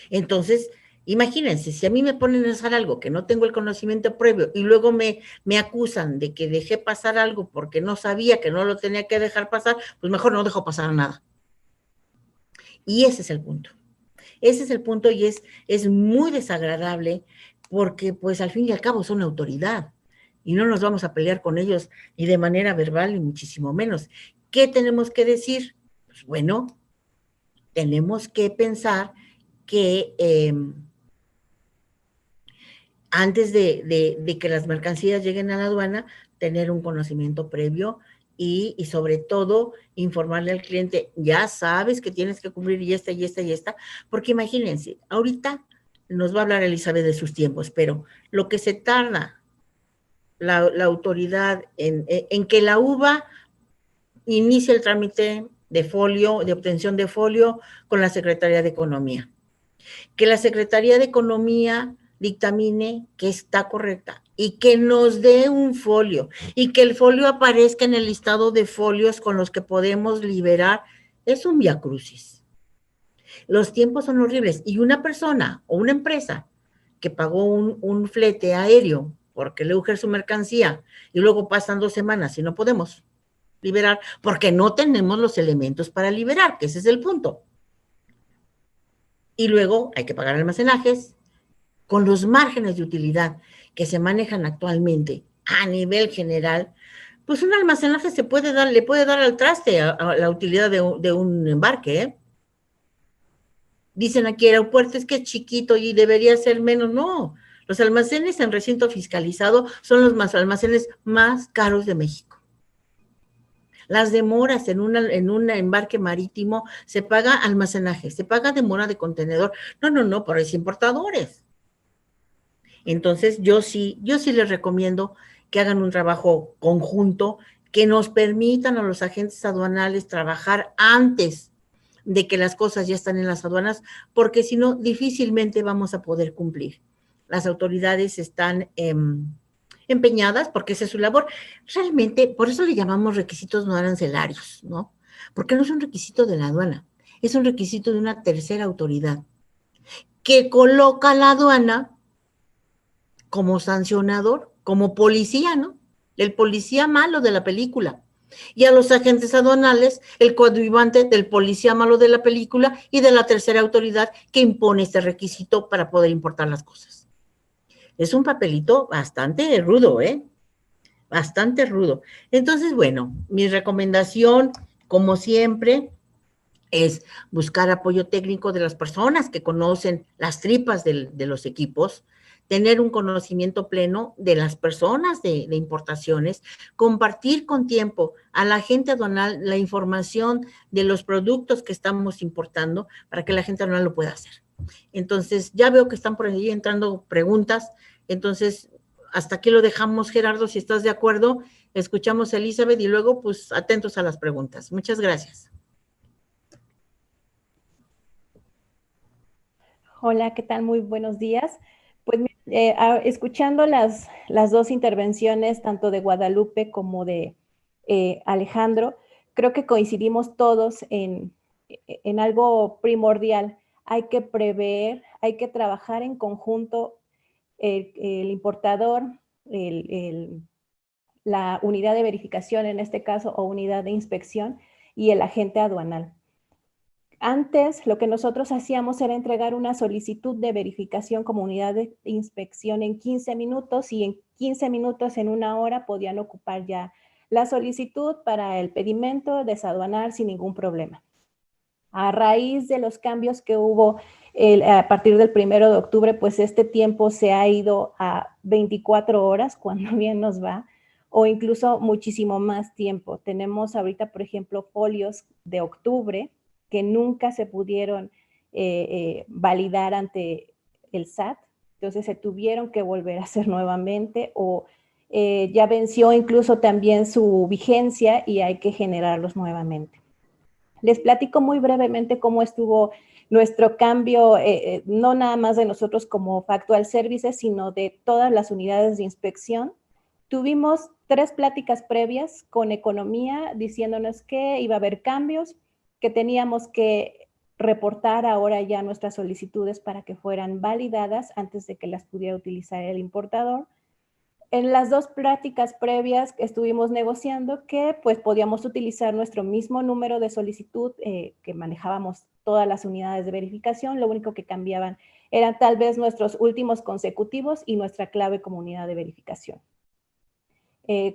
Entonces, imagínense, si a mí me ponen a hacer algo que no tengo el conocimiento previo y luego me acusan de que dejé pasar algo porque no sabía que no lo tenía que dejar pasar, pues mejor no dejo pasar nada. Y ese es el punto. Ese es el punto y es muy desagradable porque pues al fin y al cabo son autoridad y no nos vamos a pelear con ellos ni de manera verbal ni muchísimo menos. ¿Qué tenemos que decir? Pues bueno, tenemos que pensar que antes de que las mercancías lleguen a la aduana, tener un conocimiento previo y sobre todo informarle al cliente, ya sabes que tienes que cumplir y esta, porque imagínense, ahorita nos va a hablar Elizabeth de sus tiempos, pero lo que se tarda la autoridad en que la uva inicie el trámite de folio, de obtención de folio con la Secretaría de Economía. Que la Secretaría de Economía dictamine que está correcta y que nos dé un folio y que el folio aparezca en el listado de folios con los que podemos liberar, es un viacrucis. Los tiempos son horribles y una persona o una empresa que pagó un flete aéreo porque le urge su mercancía y luego pasan 2 semanas y no podemos liberar porque no tenemos los elementos para liberar, que ese es el punto. Y luego hay que pagar almacenajes con los márgenes de utilidad que se manejan actualmente a nivel general, pues un almacenaje le puede dar al traste a la utilidad de un embarque, ¿eh? Dicen aquí el aeropuerto es que es chiquito y debería ser menos. No, los almacenes en recinto fiscalizado son los almacenes más caros de México. Las demoras en un embarque marítimo, se paga almacenaje, se paga demora de contenedor. No, por los importadores. Entonces, yo sí les recomiendo que hagan un trabajo conjunto, que nos permitan a los agentes aduanales trabajar antes de que las cosas ya están en las aduanas, porque si no, difícilmente vamos a poder cumplir. Las autoridades están empeñadas, porque esa es su labor. Realmente, por eso le llamamos requisitos no arancelarios, ¿no? Porque no es un requisito de la aduana, es un requisito de una tercera autoridad que coloca a la aduana como sancionador, como policía, ¿no? El policía malo de la película. Y a los agentes aduanales, el coadyuvante del policía malo de la película y de la tercera autoridad que impone este requisito para poder importar las cosas. Es un papelito bastante rudo, ¿eh? Bastante rudo. Entonces, bueno, mi recomendación, como siempre, es buscar apoyo técnico de las personas que conocen las tripas de los equipos, tener un conocimiento pleno de las personas de importaciones, compartir con tiempo a la gente aduanal la información de los productos que estamos importando para que la gente aduanal lo pueda hacer. Entonces, ya veo que están por ahí entrando preguntas, entonces, hasta aquí lo dejamos, Gerardo, si estás de acuerdo, escuchamos a Elizabeth y luego, pues, atentos a las preguntas. Muchas gracias. Hola, ¿qué tal? Muy buenos días. Pues escuchando las dos intervenciones, tanto de Guadalupe como de Alejandro, creo que coincidimos todos en algo primordial. Hay que prever, hay que trabajar en conjunto el importador, la unidad de verificación en este caso, o unidad de inspección, y el agente aduanal. Antes, lo que nosotros hacíamos era entregar una solicitud de verificación como unidad de inspección en 15 minutos y en 15 minutos, en una hora, podían ocupar ya la solicitud para el pedimento, desaduanar sin ningún problema. A raíz de los cambios que hubo a partir del 1 de octubre, pues este tiempo se ha ido a 24 horas, cuando bien nos va, o incluso muchísimo más tiempo. Tenemos ahorita, por ejemplo, folios de octubre que nunca se pudieron validar ante el SAT, entonces se tuvieron que volver a hacer nuevamente, o ya venció incluso también su vigencia y hay que generarlos nuevamente. Les platico muy brevemente cómo estuvo nuestro cambio, no nada más de nosotros como Factual Services, sino de todas las unidades de inspección. Tuvimos 3 pláticas previas con Economía diciéndonos que iba a haber cambios, que teníamos que reportar ahora ya nuestras solicitudes para que fueran validadas antes de que las pudiera utilizar el importador. En las 2 pláticas previas estuvimos negociando que pues podíamos utilizar nuestro mismo número de solicitud que manejábamos todas las unidades de verificación, lo único que cambiaban eran tal vez nuestros últimos consecutivos y nuestra clave como unidad de verificación.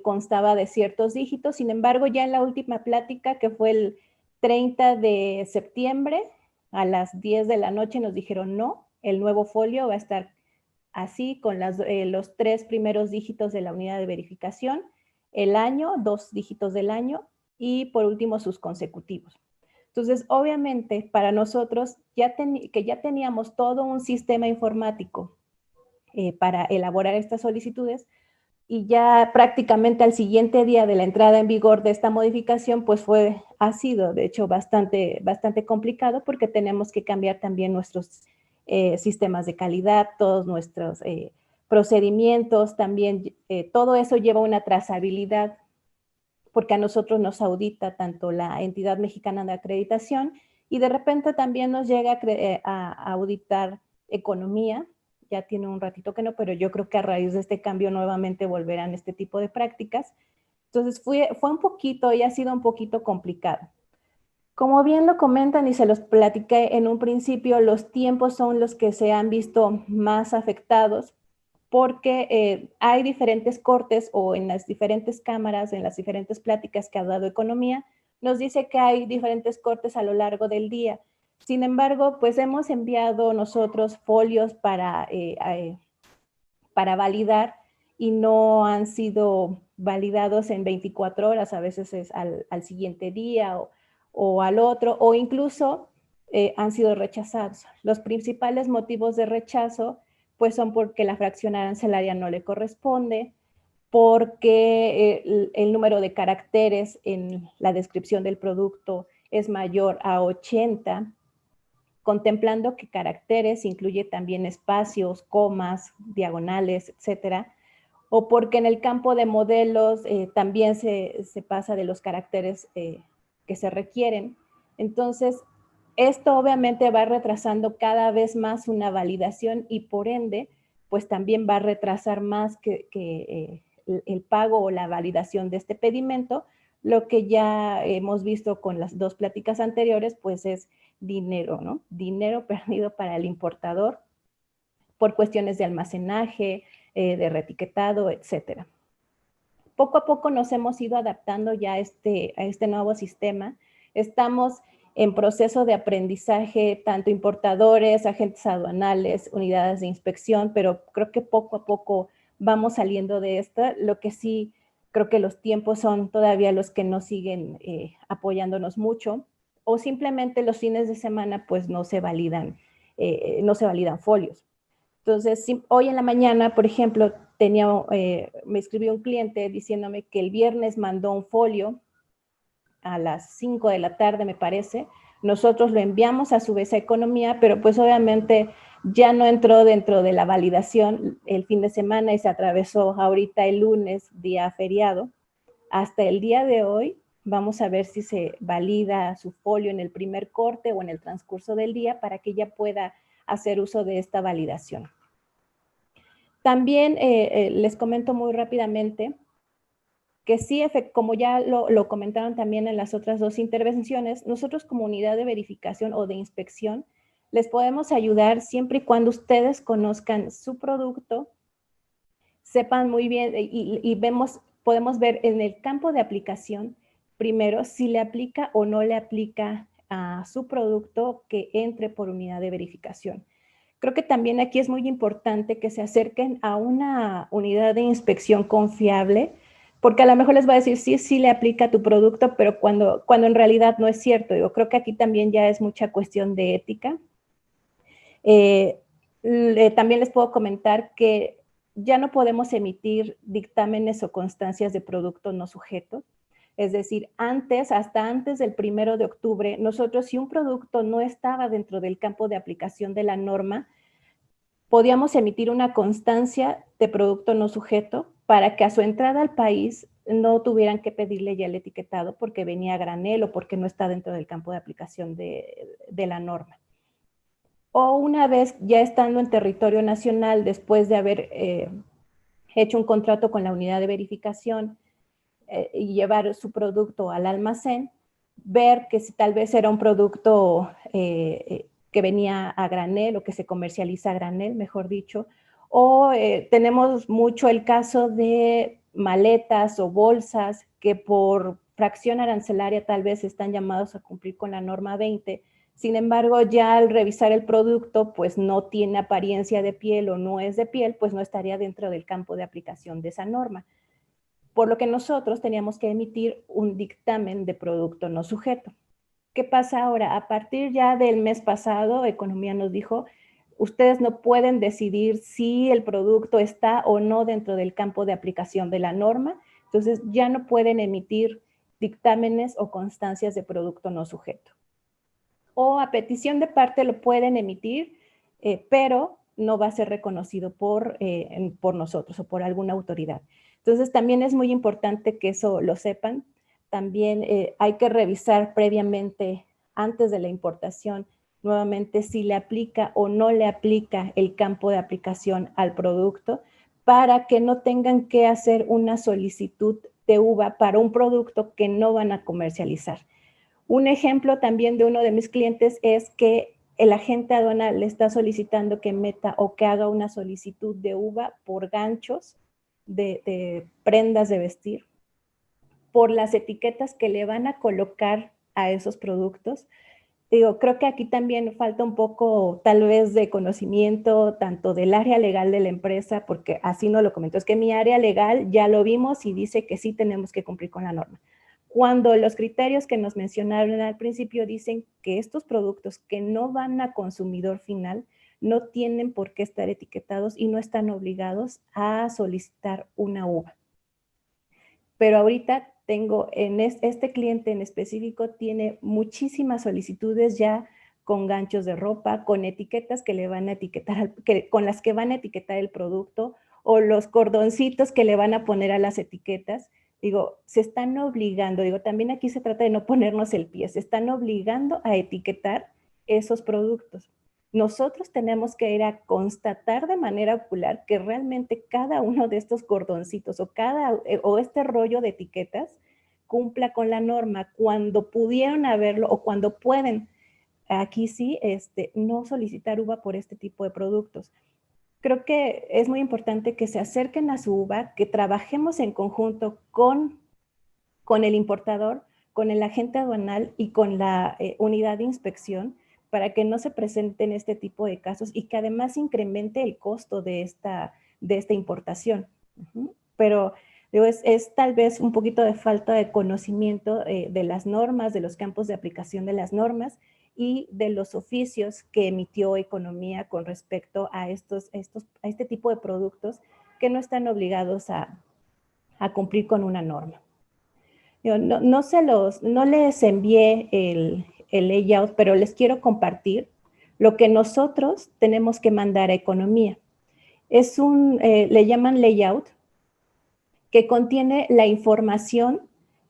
Constaba de ciertos dígitos, sin embargo ya en la última plática, que fue el 30 de septiembre a las 10 de la noche, nos dijeron no, el nuevo folio va a estar así, con los 3 primeros dígitos de la unidad de verificación, el año, 2 dígitos del año y por último sus consecutivos. Entonces, obviamente, para nosotros, que ya teníamos todo un sistema informático para elaborar estas solicitudes, y ya prácticamente al siguiente día de la entrada en vigor de esta modificación, pues ha sido de hecho bastante complicado, porque tenemos que cambiar también nuestros sistemas de calidad, todos nuestros procedimientos, también todo eso lleva una trazabilidad, porque a nosotros nos audita tanto la entidad mexicana de acreditación y de repente también nos llega a auditar Economía. Ya tiene un ratito que no, pero yo creo que a raíz de este cambio nuevamente volverán este tipo de prácticas. Entonces fue un poquito y ha sido un poquito complicado. Como bien lo comentan y se los platiqué en un principio, los tiempos son los que se han visto más afectados porque hay diferentes cortes o en las diferentes cámaras, en las diferentes pláticas que ha dado Economía, nos dice que hay diferentes cortes a lo largo del día. Sin embargo, pues hemos enviado nosotros folios para validar y no han sido validados en 24 horas, a veces es al siguiente día o al otro, o incluso han sido rechazados. Los principales motivos de rechazo pues son porque la fracción arancelaria no le corresponde, porque el número de caracteres en la descripción del producto es mayor a 80, contemplando que caracteres incluye también espacios, comas, diagonales, etcétera, o porque en el campo de modelos también se pasa de los caracteres que se requieren. Entonces, esto obviamente va retrasando cada vez más una validación y por ende, pues también va a retrasar más que el pago o la validación de este pedimento. Lo que ya hemos visto con las dos pláticas anteriores, pues es dinero, ¿no? Dinero perdido para el importador por cuestiones de almacenaje, de reetiquetado, etcétera. Poco a poco nos hemos ido adaptando ya a este nuevo sistema. Estamos en proceso de aprendizaje, tanto importadores, agentes aduanales, unidades de inspección, pero creo que poco a poco vamos saliendo de esta. Lo que sí, creo que los tiempos son todavía los que no siguen apoyándonos mucho, o simplemente los fines de semana pues no se validan folios. Entonces, hoy en la mañana, por ejemplo, me escribió un cliente diciéndome que el viernes mandó un folio a las 5 de la tarde, me parece. Nosotros lo enviamos a su vez a Economía, pero pues obviamente ya no entró dentro de la validación el fin de semana y se atravesó ahorita el lunes, día feriado. Hasta el día de hoy, vamos a ver si se valida su folio en el primer corte o en el transcurso del día para que ella pueda hacer uso de esta validación. También les comento muy rápidamente que sí, como ya lo comentaron también en las otras dos intervenciones, nosotros como unidad de verificación o de inspección les podemos ayudar siempre y cuando ustedes conozcan su producto, sepan muy bien y podemos ver en el campo de aplicación, primero, si le aplica o no le aplica a su producto que entre por unidad de verificación. Creo que también aquí es muy importante que se acerquen a una unidad de inspección confiable, porque a lo mejor les va a decir, sí le aplica a tu producto, pero cuando en realidad no es cierto. Yo creo que aquí también ya es mucha cuestión de ética. También les puedo comentar que ya no podemos emitir dictámenes o constancias de producto no sujeto. Es decir, hasta antes del 1 de octubre, nosotros si un producto no estaba dentro del campo de aplicación de la norma, podíamos emitir una constancia de producto no sujeto para que a su entrada al país no tuvieran que pedirle ya el etiquetado porque venía a granel o porque no está dentro del campo de aplicación de la norma. O una vez ya estando en territorio nacional, después de haber hecho un contrato con la unidad de verificación, y llevar su producto al almacén, ver que si tal vez era un producto que venía a granel o que se comercializa a granel, mejor dicho, o tenemos mucho el caso de maletas o bolsas que por fracción arancelaria tal vez están llamados a cumplir con la norma 20, sin embargo ya al revisar el producto pues no tiene apariencia de piel o no es de piel, pues no estaría dentro del campo de aplicación de esa norma. Por lo que nosotros teníamos que emitir un dictamen de producto no sujeto. ¿Qué pasa ahora? A partir ya del mes pasado, Economía nos dijo, ustedes no pueden decidir si el producto está o no dentro del campo de aplicación de la norma, entonces ya no pueden emitir dictámenes o constancias de producto no sujeto. O a petición de parte lo pueden emitir, pero no va a ser reconocido por nosotros o por alguna autoridad. Entonces, también es muy importante que eso lo sepan. También hay que revisar previamente, antes de la importación, nuevamente si le aplica o no le aplica el campo de aplicación al producto para que no tengan que hacer una solicitud de uva para un producto que no van a comercializar. Un ejemplo también de uno de mis clientes es que el agente aduanal le está solicitando que meta o que haga una solicitud de uva por ganchos de prendas de vestir, por las etiquetas que le van a colocar a esos productos. Digo, creo que aquí también falta un poco tal vez de conocimiento tanto del área legal de la empresa, porque así no lo comentó, es que mi área legal ya lo vimos y dice que sí tenemos que cumplir con la norma. Cuando los criterios que nos mencionaron al principio dicen que estos productos que no van a consumidor final no tienen por qué estar etiquetados y no están obligados a solicitar una uva. Pero ahorita tengo, este cliente en específico tiene muchísimas solicitudes ya con ganchos de ropa, con etiquetas que le van a etiquetar, con las que van a etiquetar el producto, o los cordoncitos que le van a poner a las etiquetas. Digo, se están obligando, digo, también aquí se trata de no ponernos el pie, se están obligando a etiquetar esos productos. Nosotros tenemos que ir a constatar de manera ocular que realmente cada uno de estos cordoncitos o este rollo de etiquetas cumpla con la norma. Cuando pudieron haberlo o cuando pueden, aquí sí, no solicitar uva por este tipo de productos. Creo que es muy importante que se acerquen a su uva, que trabajemos en conjunto con el importador, con el agente aduanal y con la unidad de inspección, para que no se presenten este tipo de casos y que además incremente el costo de esta importación. Pero digo, es tal vez un poquito de falta de conocimiento de las normas, de los campos de aplicación de las normas y de los oficios que emitió Economía con respecto a este tipo de productos que no están obligados a cumplir con una norma. No les envié el layout, pero les quiero compartir lo que nosotros tenemos que mandar a Economía. Le llaman layout, que contiene la información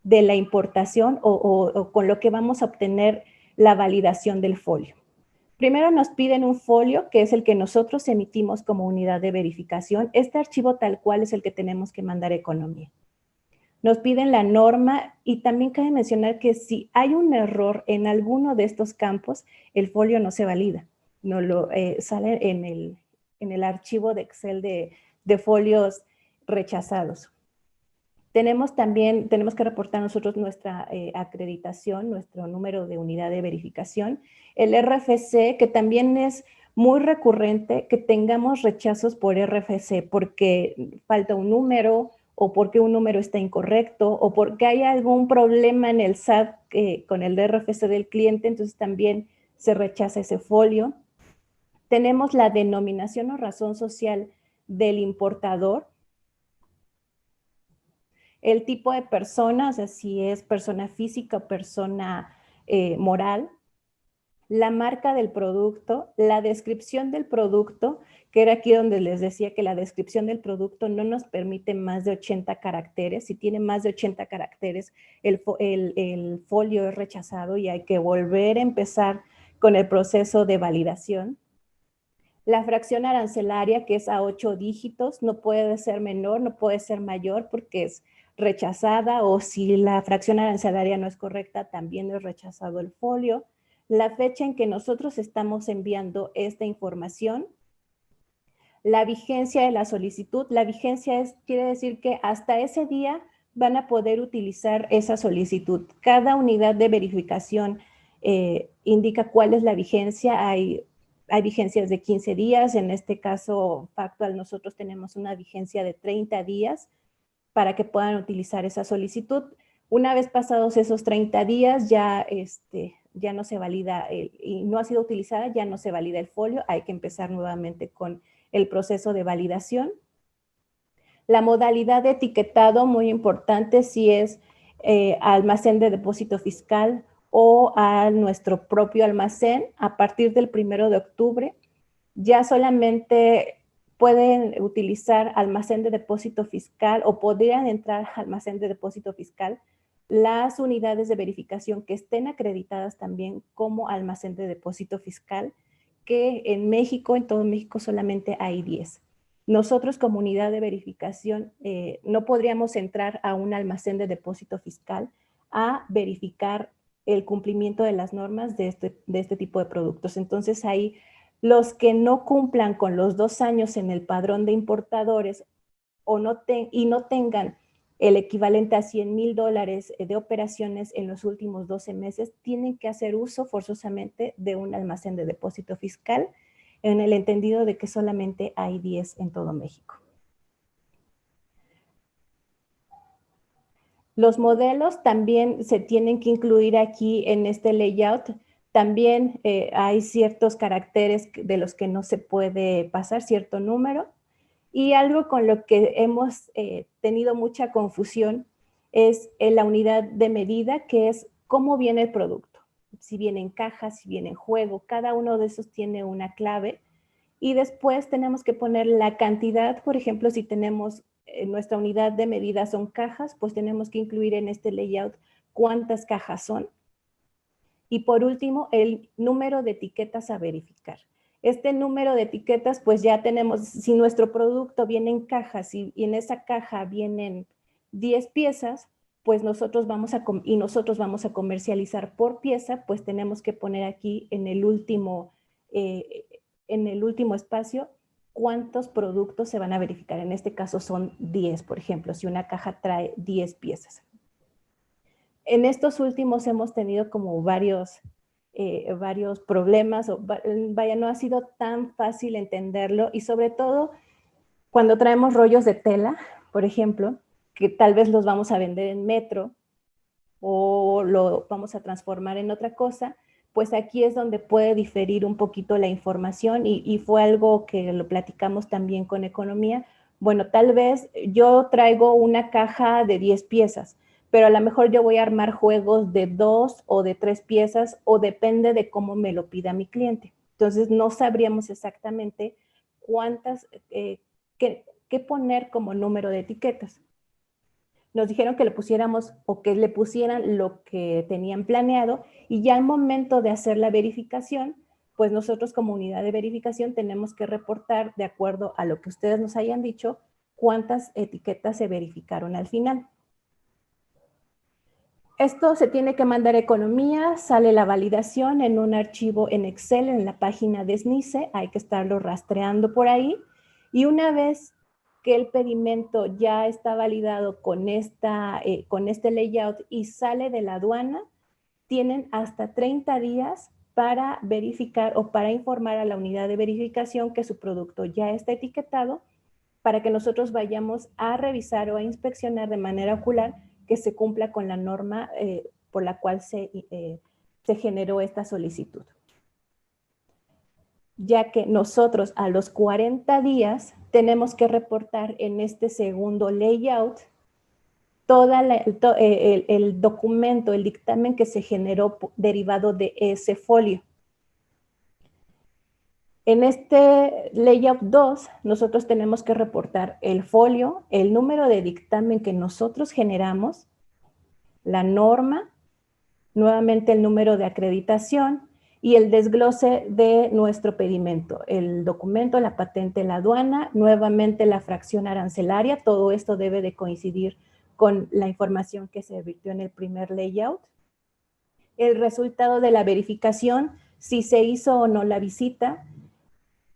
de la importación o con lo que vamos a obtener la validación del folio. Primero nos piden un folio, que es el que nosotros emitimos como unidad de verificación. Este archivo tal cual es el que tenemos que mandar a Economía. Nos piden la norma y también cabe mencionar que si hay un error en alguno de estos campos, el folio no se valida. No sale en el archivo de Excel de folios rechazados. Tenemos que reportar nosotros nuestra acreditación, nuestro número de unidad de verificación, el RFC, que también es muy recurrente que tengamos rechazos por RFC porque falta un número, o porque un número está incorrecto, o porque hay algún problema en el SAT con el RFC del cliente, entonces también se rechaza ese folio. Tenemos la denominación o razón social del importador, el tipo de persona, o sea, si es persona física o persona moral, la marca del producto, la descripción del producto, que era aquí donde les decía que la descripción del producto no nos permite más de 80 caracteres. Si tiene más de 80 caracteres, el folio es rechazado y hay que volver a empezar con el proceso de validación. La fracción arancelaria, que es a 8 dígitos, no puede ser menor, no puede ser mayor porque es rechazada, o si la fracción arancelaria no es correcta, también es rechazado el folio. La fecha en que nosotros estamos enviando esta información, la vigencia de la solicitud. La vigencia quiere decir que hasta ese día van a poder utilizar esa solicitud. Cada unidad de verificación indica cuál es la vigencia. Hay vigencias de 15 días. En este caso Factual, nosotros tenemos una vigencia de 30 días para que puedan utilizar esa solicitud. Una vez pasados esos 30 días, ya no se valida y no ha sido utilizada, ya no se valida el folio. Hay que empezar nuevamente con el proceso de validación. La modalidad de etiquetado, muy importante, si es almacén de depósito fiscal o a nuestro propio almacén. A partir del 1 de octubre, ya solamente pueden utilizar almacén de depósito fiscal o podrían entrar al almacén de depósito fiscal las unidades de verificación que estén acreditadas también como almacén de depósito fiscal, que en México, en todo México, solamente hay 10. Nosotros como unidad de verificación no podríamos entrar a un almacén de depósito fiscal a verificar el cumplimiento de las normas de este tipo de productos. Entonces ahí los que no cumplan con los 2 años en el padrón de importadores y no tengan el equivalente a $100,000 de operaciones en los últimos 12 meses, tienen que hacer uso forzosamente de un almacén de depósito fiscal, en el entendido de que solamente hay 10 en todo México. Los modelos también se tienen que incluir aquí en este layout. También hay ciertos caracteres de los que no se puede pasar, cierto número. Y algo con lo que hemos tenido mucha confusión es la unidad de medida, que es cómo viene el producto. Si viene en caja, si viene en juego, cada uno de esos tiene una clave. Y después tenemos que poner la cantidad, por ejemplo, si tenemos nuestra unidad de medida son cajas, pues tenemos que incluir en este layout cuántas cajas son. Y por último, el número de etiquetas a verificar. Este número de etiquetas, pues ya tenemos, si nuestro producto viene en cajas y en esa caja vienen 10 piezas, pues nosotros vamos a comercializar por pieza, pues tenemos que poner aquí en el último espacio cuántos productos se van a verificar. En este caso son 10, por ejemplo, si una caja trae 10 piezas. En estos últimos hemos tenido como varios problemas, vaya, no ha sido tan fácil entenderlo, y sobre todo cuando traemos rollos de tela, por ejemplo, que tal vez los vamos a vender en metro o lo vamos a transformar en otra cosa, pues aquí es donde puede diferir un poquito la información, y fue algo que lo platicamos también con economía. Bueno, tal vez yo traigo una caja de 10 piezas, pero a lo mejor yo voy a armar juegos de 2 o de 3 piezas, o depende de cómo me lo pida mi cliente. Entonces no sabríamos exactamente qué poner como número de etiquetas. Nos dijeron que le pusiéramos o que le pusieran lo que tenían planeado, y ya al momento de hacer la verificación, pues nosotros como unidad de verificación tenemos que reportar, de acuerdo a lo que ustedes nos hayan dicho, cuántas etiquetas se verificaron al final. Esto se tiene que mandar a economía, sale la validación en un archivo en Excel en la página de SNICE, hay que estarlo rastreando por ahí, y una vez que el pedimento ya está validado con este layout y sale de la aduana, tienen hasta 30 días para verificar o para informar a la unidad de verificación que su producto ya está etiquetado, para que nosotros vayamos a revisar o a inspeccionar de manera ocular que se cumpla con la norma por la cual se generó esta solicitud. Ya que nosotros a los 40 días tenemos que reportar en este segundo layout el documento, el dictamen que se generó derivado de ese folio. En este layout 2, nosotros tenemos que reportar el folio, el número de dictamen que nosotros generamos, la norma, nuevamente el número de acreditación y el desglose de nuestro pedimento, el documento, la patente, la aduana, nuevamente la fracción arancelaria. Todo esto debe de coincidir con la información que se virtió en el primer layout. El resultado de la verificación, si se hizo o no la visita,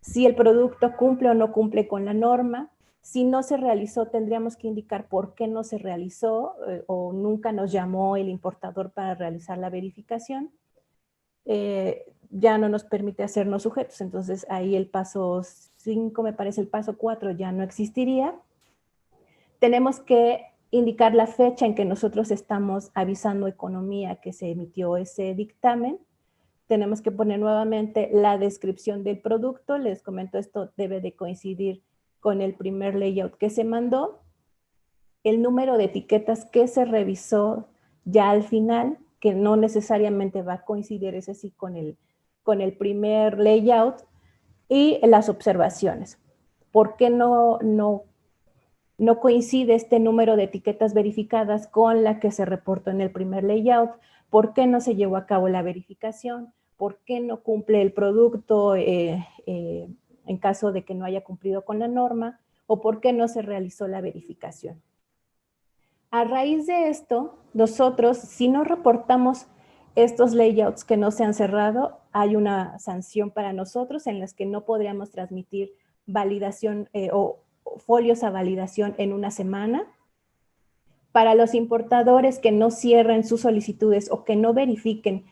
si el producto cumple o no cumple con la norma. Si no se realizó, tendríamos que indicar por qué no se realizó o nunca nos llamó el importador para realizar la verificación. Ya no nos permite hacernos sujetos, entonces ahí el paso 5, me parece el paso 4 ya no existiría. Tenemos que indicar la fecha en que nosotros estamos avisando a economía que se emitió ese dictamen. Tenemos que poner nuevamente la descripción del producto. Les comento, esto debe de coincidir con el primer layout que se mandó. El número de etiquetas que se revisó ya al final, que no necesariamente va a coincidir ese sí con el primer layout, y las observaciones. ¿Por qué no coincide este número de etiquetas verificadas con la que se reportó en el primer layout? ¿Por qué no se llevó a cabo la verificación? ¿Por qué no cumple el producto en caso de que no haya cumplido con la norma? ¿O por qué no se realizó la verificación? A raíz de esto, nosotros, si no reportamos estos layouts que no se han cerrado, hay una sanción para nosotros en las que no podríamos transmitir validación o folios a validación en una semana. Para los importadores que no cierren sus solicitudes o que no verifiquen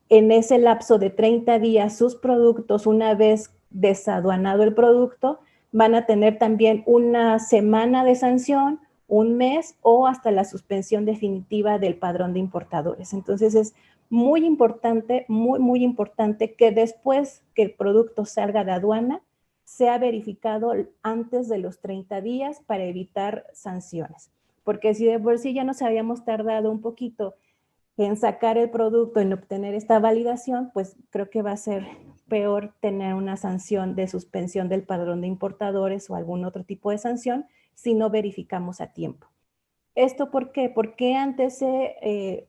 en ese lapso de 30 días sus productos una vez desaduanado el producto, van a tener también una semana de sanción, un mes o hasta la suspensión definitiva del padrón de importadores. Entonces es muy importante, muy importante que después que el producto salga de aduana, sea verificado antes de los 30 días para evitar sanciones. Porque si de por sí ya nos habíamos tardado un poquito en sacar el producto, en obtener esta validación, pues creo que va a ser peor tener una sanción de suspensión del padrón de importadores o algún otro tipo de sanción si no verificamos a tiempo. ¿Esto por qué? Porque antes se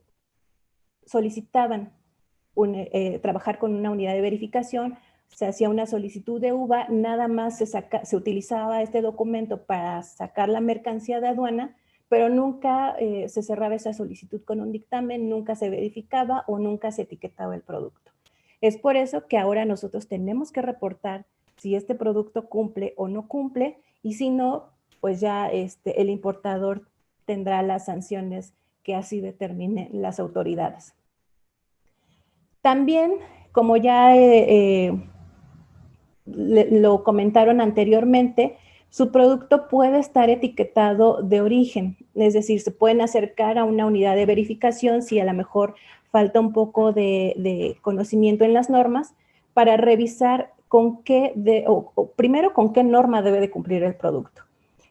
solicitaban trabajar con una unidad de verificación, se hacía una solicitud de uva, nada más se utilizaba este documento para sacar la mercancía de aduana, pero nunca se cerraba esa solicitud con un dictamen, nunca se verificaba o nunca se etiquetaba el producto. Es por eso que ahora nosotros tenemos que reportar si este producto cumple o no cumple, y si no, pues ya el importador tendrá las sanciones que así determinen las autoridades. También, como ya lo comentaron anteriormente, su producto puede estar etiquetado de origen, es decir, se pueden acercar a una unidad de verificación si a lo mejor falta un poco de conocimiento en las normas para revisar con qué, primero con qué norma debe de cumplir el producto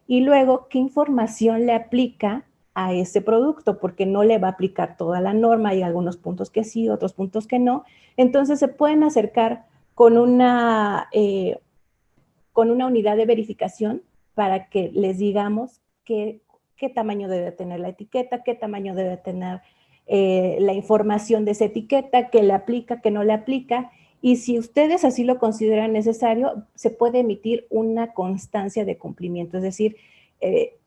y luego qué información le aplica a ese producto, porque no le va a aplicar toda la norma, hay algunos puntos que sí, otros puntos que no. Entonces se pueden acercar con una unidad de verificación para que les digamos qué tamaño debe tener la etiqueta, qué tamaño debe tener la información de esa etiqueta, qué le aplica, qué no le aplica. Y si ustedes así lo consideran necesario, se puede emitir una constancia de cumplimiento, es decir,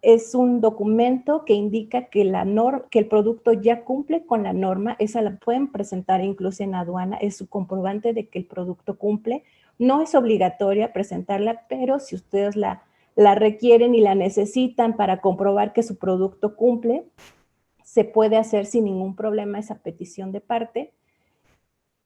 es un documento que indica que el producto ya cumple con la norma, esa la pueden presentar incluso en aduana, es su comprobante de que el producto cumple. No es obligatoria presentarla, pero si ustedes la requieren y la necesitan para comprobar que su producto cumple, se puede hacer sin ningún problema esa petición de parte.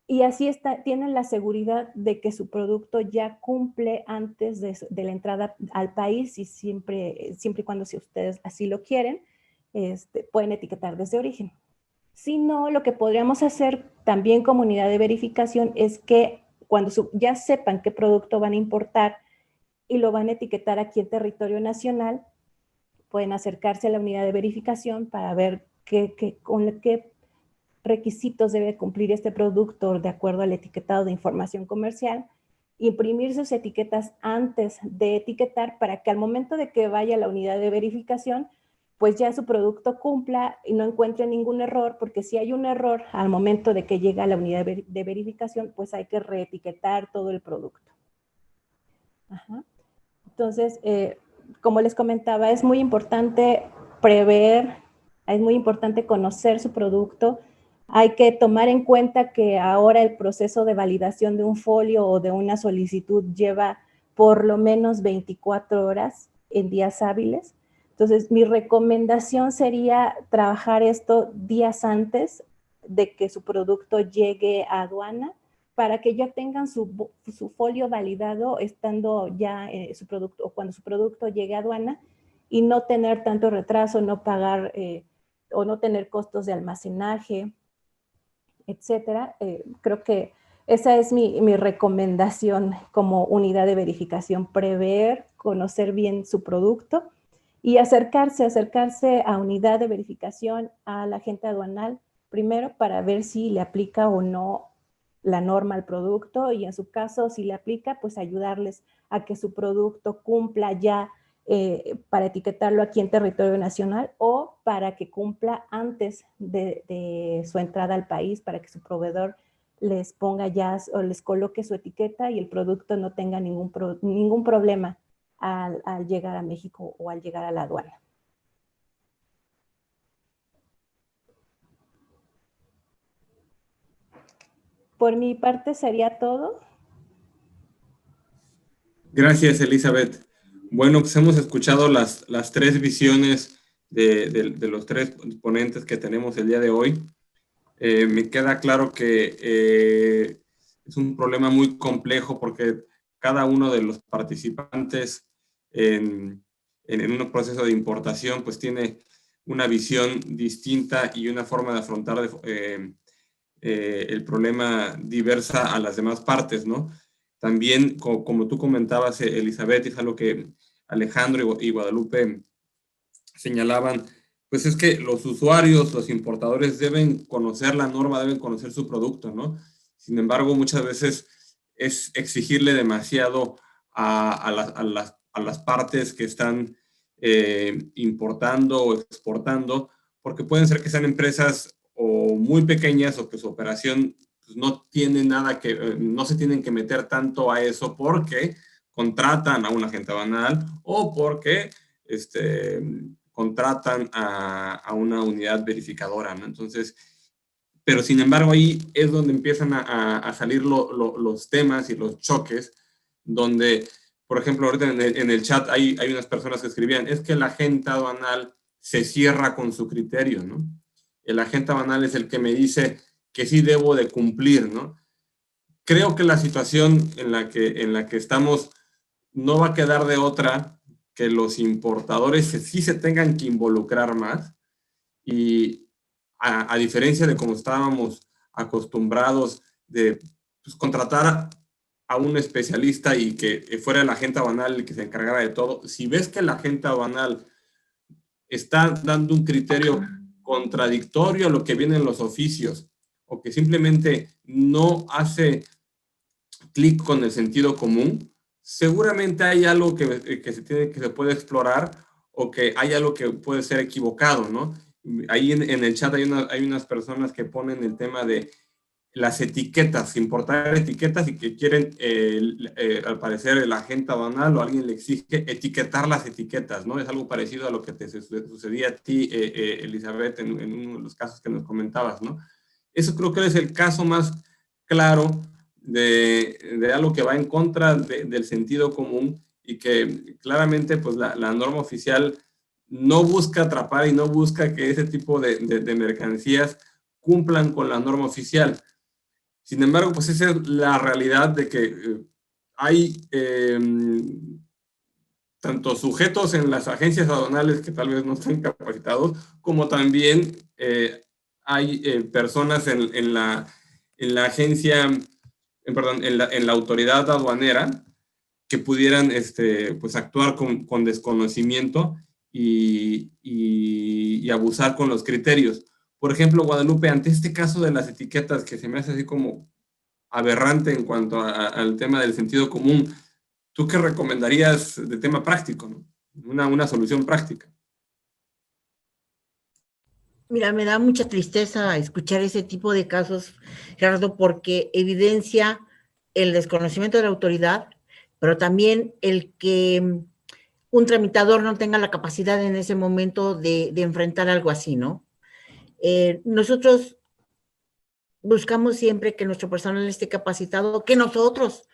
Y así tienen la seguridad de que su producto ya cumple antes de la entrada al país y siempre y cuando si ustedes así lo quieren, pueden etiquetar desde origen. Si no, lo que podríamos hacer también como unidad de verificación es que cuando ya sepan qué producto van a importar y lo van a etiquetar aquí en territorio nacional, pueden acercarse a la unidad de verificación para ver con qué requisitos debe cumplir este producto de acuerdo al etiquetado de información comercial, imprimir sus etiquetas antes de etiquetar para que al momento de que vaya a la unidad de verificación, pues ya su producto cumpla y no encuentre ningún error, porque si hay un error al momento de que llega a la unidad de verificación, pues hay que reetiquetar todo el producto. Ajá. Entonces, como les comentaba, es muy importante prever, es muy importante conocer su producto. Hay que tomar en cuenta que ahora el proceso de validación de un folio o de una solicitud lleva por lo menos 24 horas en días hábiles. Entonces, mi recomendación sería trabajar esto días antes de que su producto llegue a aduana para que ya tengan su folio validado estando ya su producto o cuando su producto llegue a aduana y no tener tanto retraso, no pagar o no tener costos de almacenaje, etcétera. Creo que esa es mi recomendación como unidad de verificación, prever, conocer bien su producto y acercarse a unidad de verificación, a la agente aduanal, primero para ver si le aplica o no la norma al producto y en su caso, si le aplica, pues ayudarles a que su producto cumpla ya para etiquetarlo aquí en territorio nacional o para que cumpla antes de su entrada al país, para que su proveedor les ponga ya o les coloque su etiqueta y el producto no tenga ningún problema al llegar a México o al llegar a la aduana. Por mi parte sería todo. Gracias, Elizabeth. Bueno, pues hemos escuchado las tres visiones de los tres ponentes que tenemos el día de hoy. Me queda claro que es un problema muy complejo porque cada uno de los participantes en un proceso de importación pues tiene una visión distinta y una forma de afrontar el problema diversa a las demás partes, ¿no? También, como tú comentabas, Elizabeth, es algo que Alejandro y Guadalupe señalaban, pues es que los usuarios, los importadores deben conocer la norma, deben conocer su producto, ¿no? Sin embargo, muchas veces es exigirle demasiado a las partes que están importando o exportando, porque pueden ser que sean empresas o muy pequeñas o que su operación pues, no tiene nada que, no se tienen que meter tanto a eso porque contratan a un agente aduanal o porque contratan a una unidad verificadora, ¿no? Entonces, pero sin embargo ahí es donde empiezan a salir los temas y los choques, donde, por ejemplo, ahorita en el chat hay unas personas que escribían, es que el agente aduanal se cierra con su criterio, ¿no? El agente aduanal es el que me dice que sí debo de cumplir, ¿no? Creo que la situación en la que estamos no va a quedar de otra que los importadores sí se tengan que involucrar más y a diferencia de como estábamos acostumbrados de pues, contratar a un especialista y que fuera el agente aduanal el que se encargara de todo, si ves que el agente aduanal está dando un criterio contradictorio a lo que viene en los oficios o que simplemente no hace clic con el sentido común, seguramente hay algo que se puede explorar o que hay algo que puede ser equivocado, ¿no? Ahí en el chat hay unas personas que ponen el tema de las etiquetas, importar etiquetas y que quieren, al parecer, el agente aduanal o alguien le exige etiquetar las etiquetas, ¿no? Es algo parecido a lo que te sucedía a ti, Elizabeth, en uno de los casos que nos comentabas, ¿no? Eso creo que es el caso más claro de algo que va en contra del sentido común y que claramente pues la norma oficial no busca atrapar y no busca que ese tipo de mercancías cumplan con la norma oficial. Sin embargo, pues esa es la realidad de que hay tanto sujetos en las agencias aduanales que tal vez no están capacitados, como también hay personas en la agencia, perdón, en la autoridad aduanera que pudieran pues actuar con desconocimiento y abusar con los criterios. Por ejemplo, Guadalupe, ante este caso de las etiquetas que se me hace así como aberrante en cuanto al tema del sentido común, ¿tú qué recomendarías de tema práctico, ¿no? Una solución práctica? Mira, me da mucha tristeza escuchar ese tipo de casos, Gerardo, porque evidencia el desconocimiento de la autoridad, pero también el que un tramitador no tenga la capacidad en ese momento de enfrentar algo así, ¿no? Nosotros buscamos siempre que nuestro personal esté capacitado, que nosotros,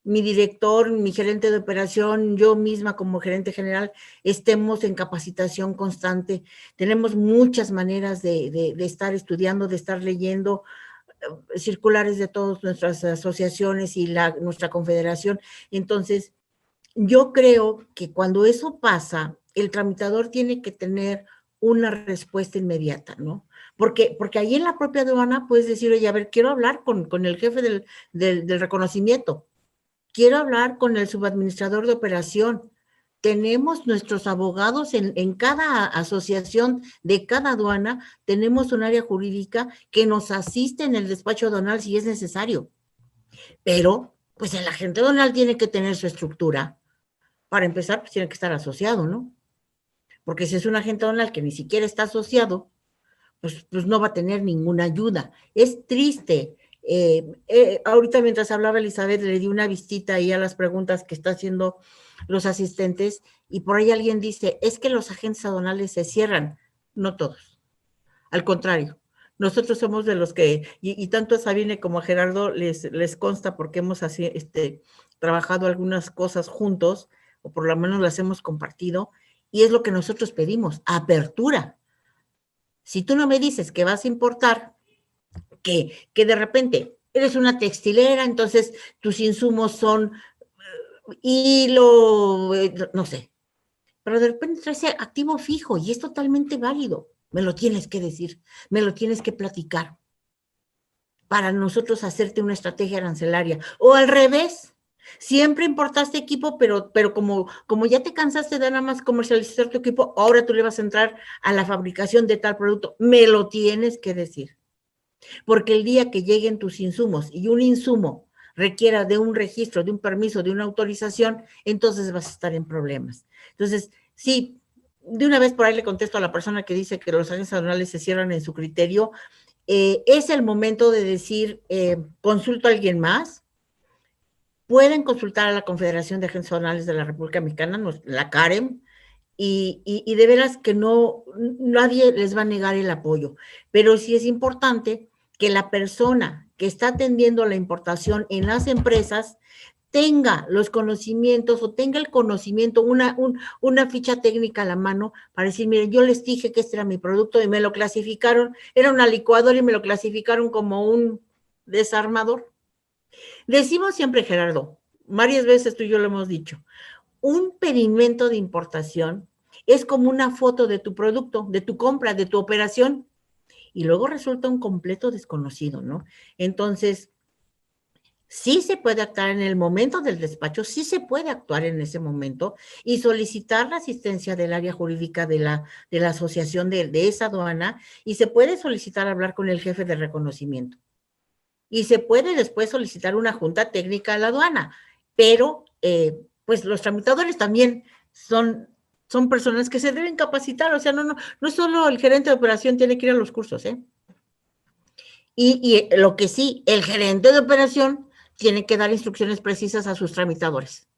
mi director, mi gerente de operación, yo misma como gerente general, estemos en capacitación constante. Tenemos muchas maneras de estar estudiando, de estar leyendo circulares de todas nuestras asociaciones y nuestra confederación. Entonces, yo creo que cuando eso pasa, el tramitador tiene que tener una respuesta inmediata, ¿no? Porque ahí en la propia aduana puedes decir, oye, a ver, quiero hablar con el jefe del reconocimiento, quiero hablar con el subadministrador de operación. Tenemos nuestros abogados en cada asociación de cada aduana, tenemos un área jurídica que nos asiste en el despacho aduanal si es necesario. Pero, pues el agente aduanal tiene que tener su estructura. Para empezar, pues tiene que estar asociado, ¿no? Porque si es un agente aduanal que ni siquiera está asociado, pues no va a tener ninguna ayuda. Es triste. Ahorita mientras hablaba Elizabeth, le di una vistita ahí a las preguntas que está haciendo los asistentes y por ahí alguien dice, es que los agentes aduanales se cierran. No todos. Al contrario, Nosotros somos de los que, y tanto a Sabine como a Gerardo les consta porque hemos así, trabajado algunas cosas juntos, o por lo menos las hemos compartido, y es lo que nosotros pedimos, apertura. Si tú no me dices que vas a importar, que de repente eres una textilera, entonces tus insumos son hilo, no sé, pero de repente traes activo fijo y es totalmente válido. Me lo tienes que decir, me lo tienes que platicar para nosotros hacerte una estrategia arancelaria. O al revés, siempre importaste equipo, pero como ya te cansaste de nada más comercializar tu equipo, ahora tú le vas a entrar a la fabricación de tal producto. Me lo tienes que decir. Porque el día que lleguen tus insumos y un insumo requiera de un registro, de un permiso, de una autorización, entonces vas a estar en problemas. Entonces, sí, de una vez por ahí le contesto a la persona que dice que los agentes aduanales se cierran en su criterio. Es el momento de decir, consulto a alguien más. Pueden consultar a la Confederación de Agentes Aduanales de la República Mexicana, la CAREM, y de veras que nadie les va a negar el apoyo. Pero sí es importante que la persona que está atendiendo la importación en las empresas tenga los conocimientos o tenga el conocimiento, una ficha técnica a la mano para decir, miren, yo les dije que este era mi producto y me lo clasificaron, era una licuadora y me lo clasificaron como un desarmador. Decimos siempre, Gerardo, varias veces tú y yo lo hemos dicho, un pedimento de importación es como una foto de tu producto, de tu compra, de tu operación, y luego resulta un completo desconocido, ¿no? Entonces, sí se puede actuar en el momento del despacho, sí se puede actuar en ese momento y solicitar la asistencia del área jurídica de la asociación de esa aduana, y se puede solicitar hablar con el jefe de reconocimiento. Y se puede después solicitar una junta técnica a la aduana, pero pues los tramitadores también son personas que se deben capacitar, o sea, no es solo el gerente de operación tiene que ir a los cursos, ¿eh? Y lo que sí, el gerente de operación tiene que dar instrucciones precisas a sus tramitadores.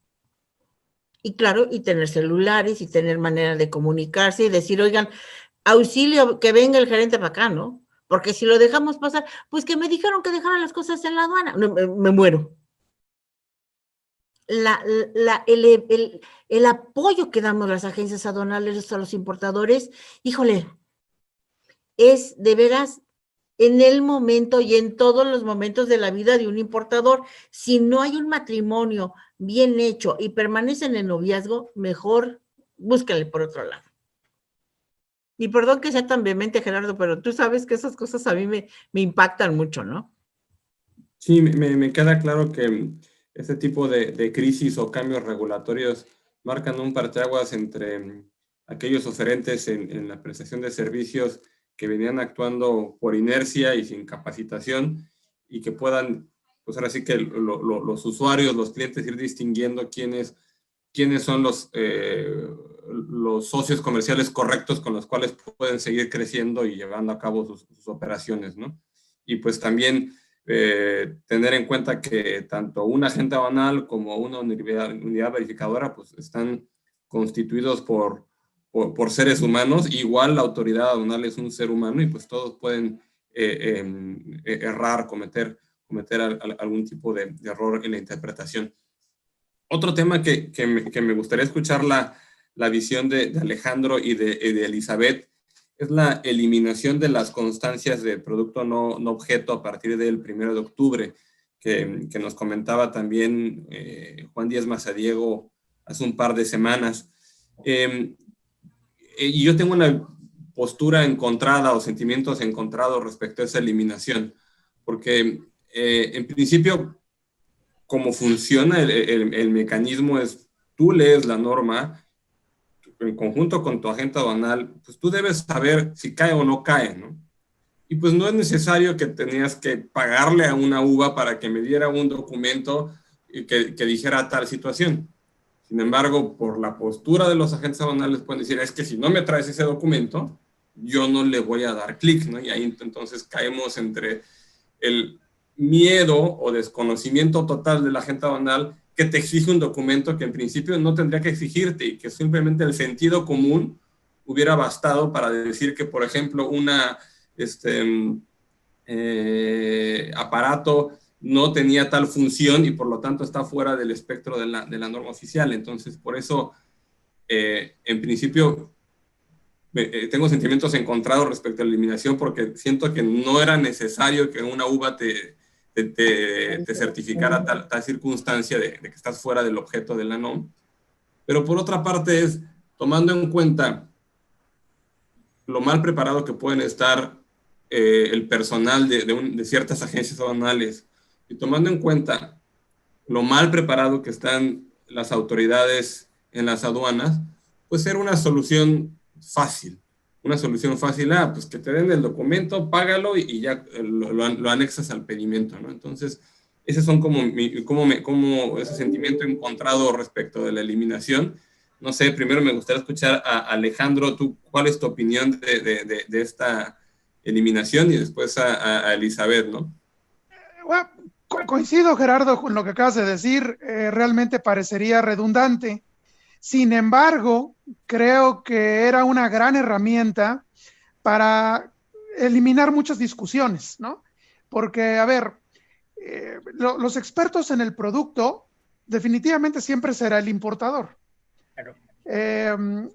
Y claro, y tener celulares, y tener manera de comunicarse, y decir, oigan, auxilio, que venga el gerente para acá, ¿no? Porque si lo dejamos pasar, pues que me dijeron que dejara las cosas en la aduana, me muero. El apoyo que damos las agencias aduanales a los importadores, híjole, es de veras en el momento y en todos los momentos de la vida de un importador. Si no hay un matrimonio bien hecho y permanecen en noviazgo, mejor búscale por otro lado. Y perdón que sea tan vehemente, Gerardo, pero tú sabes que esas cosas a mí me impactan mucho, ¿no? Sí, me queda claro que este tipo de crisis o cambios regulatorios marcan un parteaguas entre aquellos oferentes en la prestación de servicios que venían actuando por inercia y sin capacitación, y que puedan, pues ahora sí que los usuarios, los clientes, ir distinguiendo quiénes son los socios comerciales correctos con los cuales pueden seguir creciendo y llevando a cabo sus operaciones, ¿no? Y pues también tener en cuenta que tanto un agente aduanal como una unidad verificadora pues están constituidos por seres humanos. Igual la autoridad aduanal es un ser humano, y pues todos pueden errar, cometer algún tipo de error en la interpretación. Otro tema que me gustaría escuchar la visión de Alejandro y de Elizabeth es la eliminación de las constancias de producto no objeto a partir del 1 de octubre, que nos comentaba también Juan Díaz Mazadiego hace un par de semanas. Y yo tengo una postura encontrada o sentimientos encontrados respecto a esa eliminación, porque en principio, como funciona el mecanismo es, tú lees la norma en conjunto con tu agente aduanal, pues tú debes saber si cae o no cae, ¿no? Y pues no es necesario que tenías que pagarle a una UVA para que me diera un documento que dijera tal situación. Sin embargo, por la postura de los agentes aduanales pueden decir, es que si no me traes ese documento, yo no le voy a dar clic, ¿no? Y ahí entonces caemos entre el miedo o desconocimiento total del agente aduanal, que te exige un documento que en principio no tendría que exigirte, y que simplemente el sentido común hubiera bastado para decir que, por ejemplo, una aparato no tenía tal función y por lo tanto está fuera del espectro de la norma oficial. Entonces, por eso, en principio, tengo sentimientos encontrados respecto a la eliminación porque siento que no era necesario que una uva te certificara tal circunstancia de que estás fuera del objeto de la NOM. Pero por otra parte es, tomando en cuenta lo mal preparado que pueden estar el personal de ciertas agencias aduanales y tomando en cuenta lo mal preparado que están las autoridades en las aduanas, pues era una solución fácil. Una solución fácil, pues que te den el documento, págalo y ya lo anexas al pedimento, ¿no? Entonces, esos son como ese sentimiento encontrado respecto de la eliminación. No sé, primero me gustaría escuchar a Alejandro, tú, ¿cuál es tu opinión de esta eliminación? Y después a Elizabeth, ¿no? Bueno, coincido, Gerardo, con lo que acabas de decir. Realmente parecería redundante. Sin embargo, creo que era una gran herramienta para eliminar muchas discusiones, ¿no? Porque, a ver, los expertos en el producto definitivamente siempre será el importador. Claro.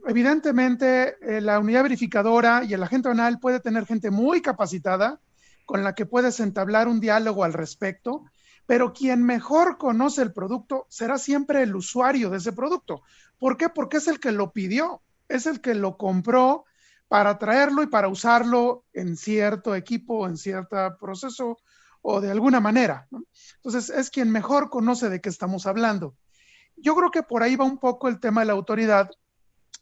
Evidentemente, la unidad verificadora y el agente aduanal puede tener gente muy capacitada con la que puedes entablar un diálogo al respecto, pero quien mejor conoce el producto será siempre el usuario de ese producto. ¿Por qué? Porque es el que lo pidió, es el que lo compró para traerlo y para usarlo en cierto equipo, en cierto proceso o de alguna manera, ¿no? Entonces, es quien mejor conoce de qué estamos hablando. Yo creo que por ahí va un poco el tema de la autoridad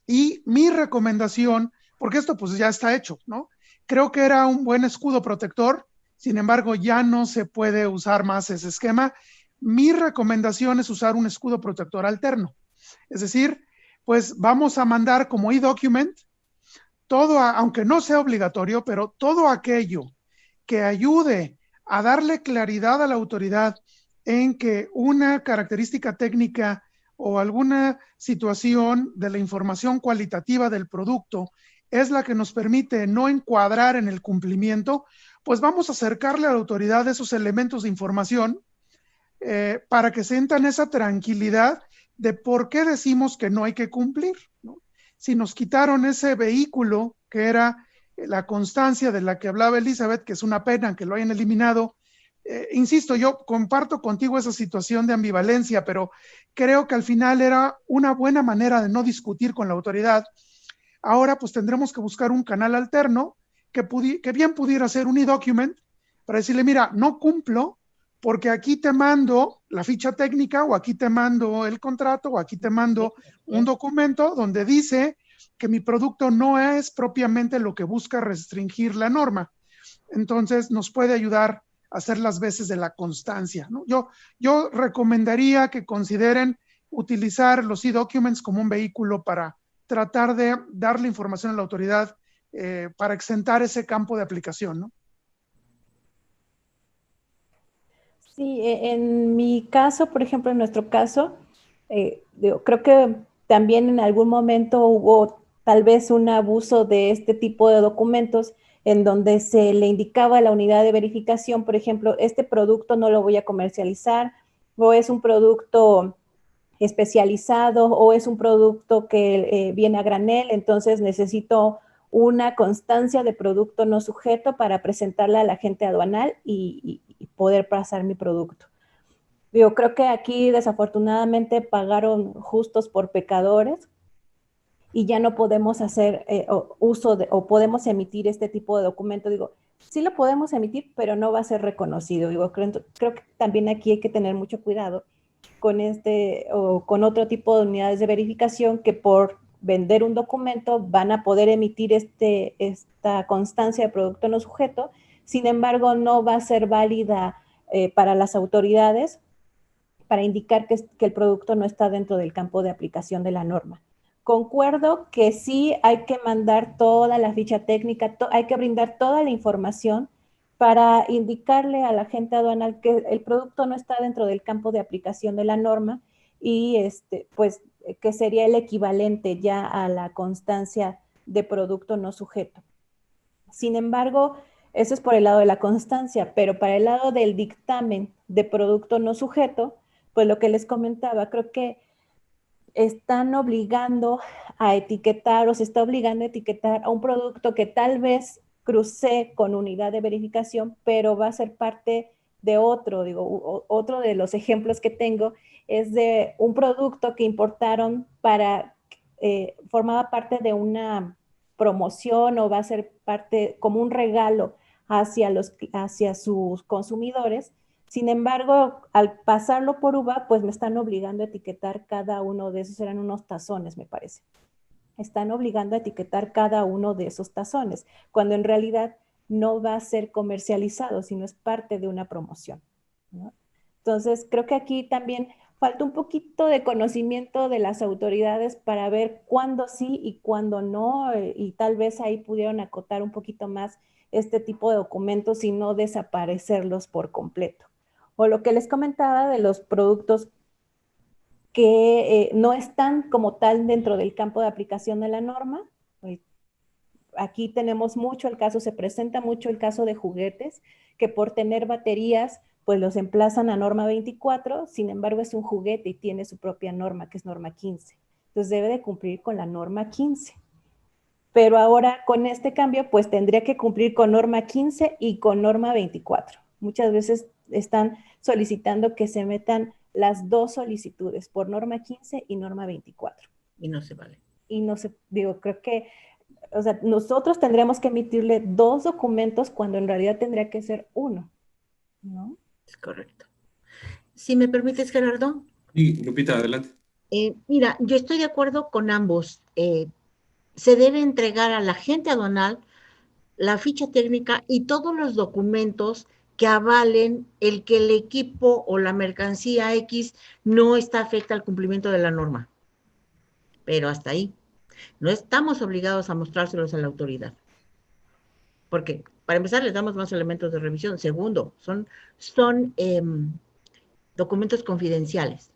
y mi recomendación, porque esto pues ya está hecho, ¿no? Creo que era un buen escudo protector, sin embargo ya no se puede usar más ese esquema. Mi recomendación es usar un escudo protector alterno. Es decir, pues vamos a mandar como e-document todo, aunque no sea obligatorio, pero todo aquello que ayude a darle claridad a la autoridad en que una característica técnica o alguna situación de la información cualitativa del producto es la que nos permite no encuadrar en el cumplimiento, pues vamos a acercarle a la autoridad esos elementos de información para que sientan esa tranquilidad de por qué decimos que no hay que cumplir, ¿no? Si nos quitaron ese vehículo que era la constancia de la que hablaba Elizabeth, que es una pena que lo hayan eliminado. Insisto, yo comparto contigo esa situación de ambivalencia, pero creo que al final era una buena manera de no discutir con la autoridad. Ahora pues tendremos que buscar un canal alterno que bien pudiera ser un e-document para decirle, mira, no cumplo porque aquí te mando la ficha técnica o aquí te mando el contrato o aquí te mando un documento donde dice que mi producto no es propiamente lo que busca restringir la norma. Entonces nos puede ayudar a hacer las veces de la constancia, ¿no? Yo recomendaría que consideren utilizar los e-documents como un vehículo para tratar de darle información a la autoridad para exentar ese campo de aplicación, ¿no? Sí, en mi caso, por ejemplo, en nuestro caso, creo que también en algún momento hubo tal vez un abuso de este tipo de documentos en donde se le indicaba a la unidad de verificación, por ejemplo, este producto no lo voy a comercializar, o es un producto especializado, o es un producto que viene a granel, entonces necesito una constancia de producto no sujeto para presentarla al agente aduanal y poder pasar mi producto. Yo creo que aquí desafortunadamente pagaron justos por pecadores y ya no podemos hacer uso de, o podemos emitir este tipo de documento. Digo, sí lo podemos emitir, pero no va a ser reconocido. Digo, creo que también aquí hay que tener mucho cuidado con este o con otro tipo de unidades de verificación que por vender un documento van a poder emitir esta constancia de producto no sujeto, sin embargo no va a ser válida para las autoridades para indicar que el producto no está dentro del campo de aplicación de la norma. Concuerdo que sí hay que mandar toda la ficha técnica, hay que brindar toda la información para indicarle a la agente aduanal que el producto no está dentro del campo de aplicación de la norma y pues que sería el equivalente ya a la constancia de producto no sujeto. Sin embargo, Eso es por el lado de la constancia, pero para el lado del dictamen de producto no sujeto, pues lo que les comentaba, creo que están obligando a etiquetar o se está obligando a etiquetar a un producto que tal vez crucé con unidad de verificación, pero va a ser parte de otro, digo, otro de los ejemplos que tengo es de un producto que importaron para, formaba parte de una promoción o va a ser parte como un regalo hacia sus consumidores. Sin embargo, al pasarlo por uva, pues me están obligando a etiquetar cada uno de esos, eran unos tazones, me parece. Están obligando a etiquetar cada uno de esos tazones, cuando en realidad no va a ser comercializado, sino es parte de una promoción, ¿no? Entonces, creo que aquí también falta un poquito de conocimiento de las autoridades para ver cuándo sí y cuándo no, y tal vez ahí pudieron acotar un poquito más este tipo de documentos y no desaparecerlos por completo. O lo que les comentaba de los productos que no están como tal dentro del campo de aplicación de la norma. Aquí tenemos mucho el caso, se presenta mucho el caso de juguetes, que por tener baterías, pues los emplazan a norma 24, sin embargo es un juguete y tiene su propia norma, que es norma 15. Entonces debe de cumplir con la norma 15. Pero ahora con este cambio, pues tendría que cumplir con norma 15 y con norma 24. Muchas veces están solicitando que se metan las dos solicitudes, por norma 15 y norma 24. Y no se vale. Y no se, digo, creo que, o sea, nosotros tendríamos que emitirle dos documentos cuando en realidad tendría que ser uno, ¿no? Es correcto. Si me permites, Gerardo. Sí, Lupita, adelante. Mira, yo estoy de acuerdo con ambos. Se debe entregar a la agente aduanal la ficha técnica y todos los documentos que avalen el que el equipo o la mercancía X no está afecta al cumplimiento de la norma. Pero hasta ahí. No estamos obligados a mostrárselos a la autoridad. Porque, para empezar, les damos más elementos de revisión. Segundo, son documentos confidenciales.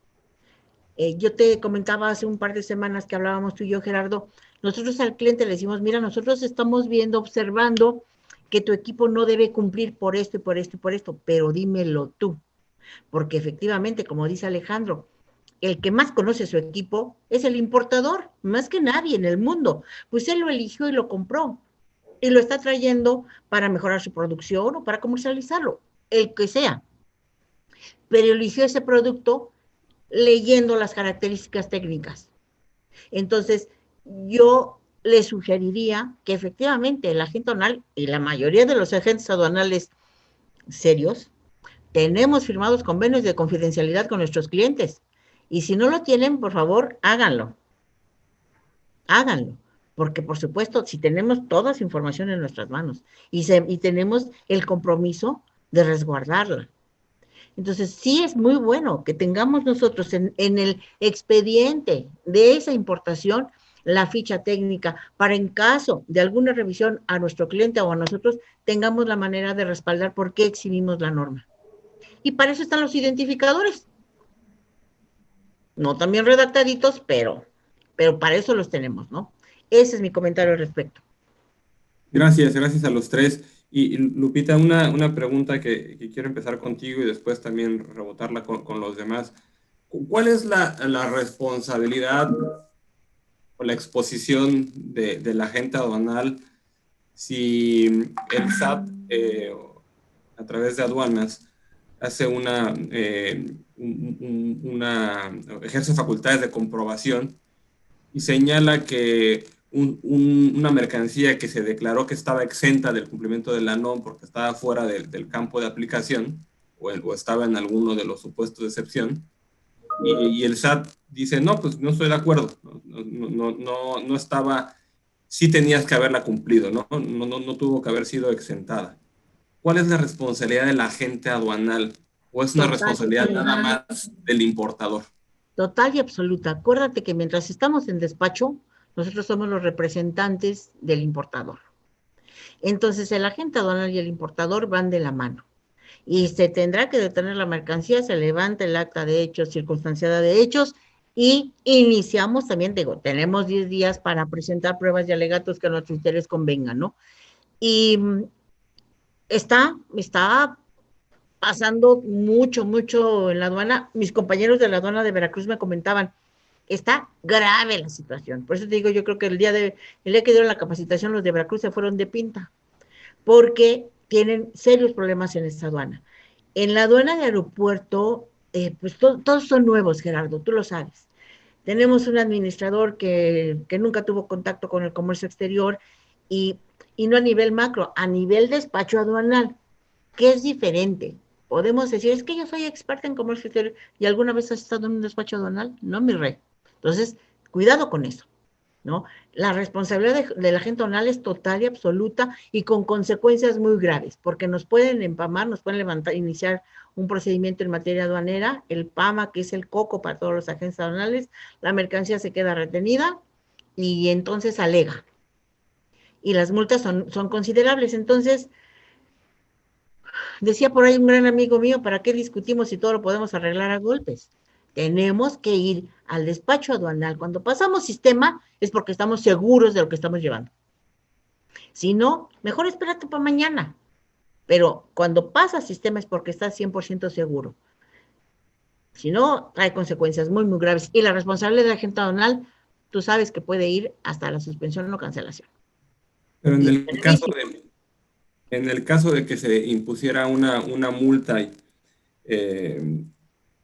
Yo te comentaba hace un par de semanas que hablábamos tú y yo, Gerardo, nosotros al cliente le decimos, mira, nosotros estamos viendo, observando que tu equipo no debe cumplir por esto y por esto y por esto, pero dímelo tú, porque efectivamente, como dice Alejandro, el que más conoce su equipo es el importador, más que nadie en el mundo, pues él lo eligió y lo compró, y lo está trayendo para mejorar su producción o para comercializarlo, el que sea, pero eligió ese producto leyendo las características técnicas. Entonces, yo le sugeriría que efectivamente el agente aduanal y la mayoría de los agentes aduanales serios, tenemos firmados convenios de confidencialidad con nuestros clientes. Y si no lo tienen, por favor, háganlo. Háganlo. Porque, por supuesto, si tenemos toda esa información en nuestras manos y tenemos el compromiso de resguardarla. Entonces, sí es muy bueno que tengamos nosotros en el expediente de esa importación la ficha técnica para en caso de alguna revisión a nuestro cliente o a nosotros tengamos la manera de respaldar por qué exhibimos la norma. Y para eso están los identificadores. No también redactaditos, pero para eso los tenemos, ¿no? Ese es mi comentario al respecto. Gracias a los tres. Y Lupita, una pregunta que quiero empezar contigo y después también rebotarla con los demás. ¿Cuál es la responsabilidad o la exposición de la agente aduanal si el SAT, a través de aduanas, hace ejerce facultades de comprobación y señala que una mercancía que se declaró que estaba exenta del cumplimiento de la NOM porque estaba fuera del campo de aplicación o estaba en alguno de los supuestos de excepción, y el SAT dice, no, pues no estoy de acuerdo, no estaba, sí tenías que haberla cumplido, no tuvo que haber sido exentada. ¿Cuál es la responsabilidad del agente aduanal? ¿O es una responsabilidad nada más del importador? Total y absoluta. Acuérdate que mientras estamos en despacho, nosotros somos los representantes del importador. Entonces, el agente aduanal y el importador van de la mano. Y se tendrá que detener la mercancía, se levanta el acta de hechos, circunstanciada de hechos, y iniciamos también, tenemos 10 días para presentar pruebas y alegatos que a nuestro interés convengan, ¿no? Y está pasando mucho en la aduana. Mis compañeros de la aduana de Veracruz me comentaban, está grave la situación. Por eso te digo, yo creo que el día que dieron la capacitación, los de Veracruz se fueron de pinta, porque tienen serios problemas en esta aduana. En la aduana de aeropuerto, pues todos son nuevos, Gerardo, tú lo sabes. Tenemos un administrador que nunca tuvo contacto con el comercio exterior y no a nivel macro, a nivel despacho aduanal, que es diferente. Podemos decir, es que yo soy experta en comercio exterior y alguna vez has estado en un despacho aduanal. No, mi rey. Entonces, cuidado con eso, ¿no? La responsabilidad del agente aduanal es total y absoluta y con consecuencias muy graves, porque nos pueden empamar, nos pueden iniciar un procedimiento en materia aduanera, el PAMA, que es el coco para todos los agentes aduanales, la mercancía se queda retenida y entonces alega. Y las multas son considerables. Entonces, decía por ahí un gran amigo mío, ¿para qué discutimos si todo lo podemos arreglar a golpes? Tenemos que ir al despacho aduanal. Cuando pasamos sistema es porque estamos seguros de lo que estamos llevando. Si no, mejor espérate para mañana. Pero cuando pasa sistema es porque estás 100% seguro. Si no, trae consecuencias muy graves. Y la responsabilidad del agente aduanal, tú sabes que puede ir hasta la suspensión o cancelación. Pero en el caso de que se impusiera una multa,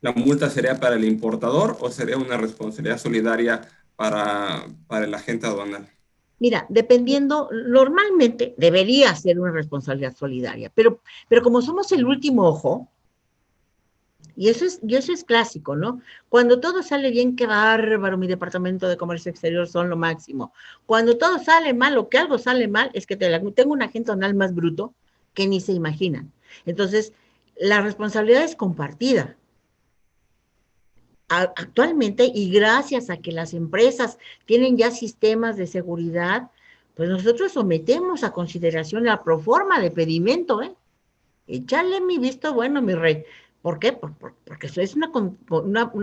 ¿la multa sería para el importador o sería una responsabilidad solidaria para el agente aduanal? Mira, dependiendo, normalmente debería ser una responsabilidad solidaria, pero como somos el último ojo, y eso es clásico, ¿no? Cuando todo sale bien, qué bárbaro, mi departamento de comercio exterior son lo máximo. Cuando todo sale mal o que algo sale mal, es que tengo un agente aduanal más bruto que ni se imaginan. Entonces, la responsabilidad es compartida. Actualmente, y gracias a que las empresas tienen ya sistemas de seguridad, pues nosotros sometemos a consideración la proforma de pedimento, ¿eh? Échale mi visto bueno, mi rey. ¿Por qué? Porque eso es una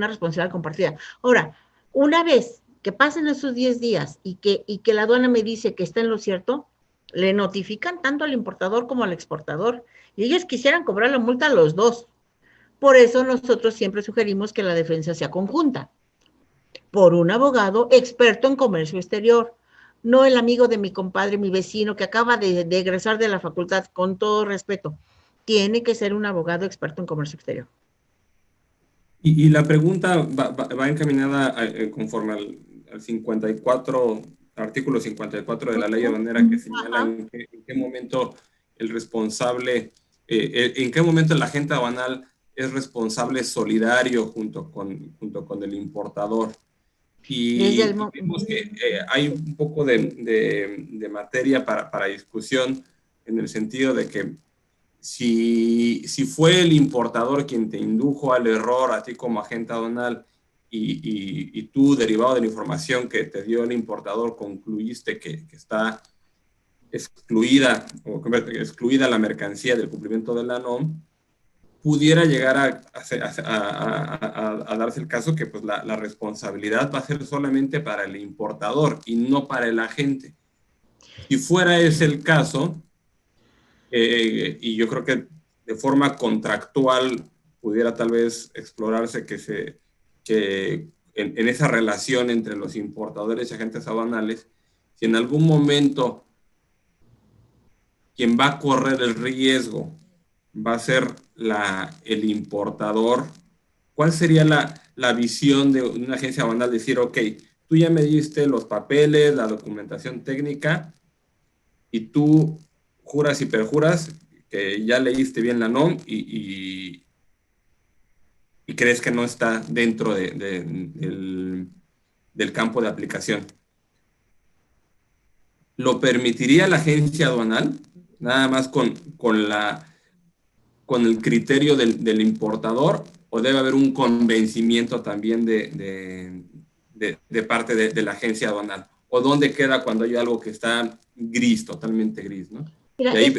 responsabilidad compartida. Ahora, una vez que pasen esos 10 días y que la aduana me dice que está en lo cierto, le notifican tanto al importador como al exportador. Y ellos quisieran cobrar la multa a los dos. Por eso nosotros siempre sugerimos que la defensa sea conjunta, por un abogado experto en comercio exterior, no el amigo de mi compadre, mi vecino, que acaba de egresar de la facultad, con todo respeto. Tiene que ser un abogado experto en comercio exterior. Y la pregunta va encaminada conforme al 54, artículo 54 de la ley aduanera, que señala en qué momento el responsable, en qué momento el agente aduanal es responsable solidario junto con el importador. Y vemos que hay un poco de materia para discusión, en el sentido de que si fue el importador quien te indujo al error a ti como agente aduanal y tú, derivado de la información que te dio el importador, concluiste que está excluida la mercancía del cumplimiento de la NOM, pudiera llegar a darse el caso que pues, la responsabilidad va a ser solamente para el importador y no para el agente. Si fuera ese el caso, y yo creo que de forma contractual pudiera tal vez explorarse que en esa relación entre los importadores y agentes aduanales, si en algún momento quien va a correr el riesgo va a ser el importador, ¿cuál sería la visión de una agencia aduanal? Decir, ok, tú ya me diste los papeles, la documentación técnica, y tú juras y perjuras que ya leíste bien la NOM y crees que no está dentro del campo de aplicación. ¿Lo permitiría la agencia aduanal? Nada más con el criterio del importador, o debe haber un convencimiento también de parte de la agencia aduanal, o dónde queda cuando hay algo que está gris, totalmente gris, ¿no? Mira, y ahí,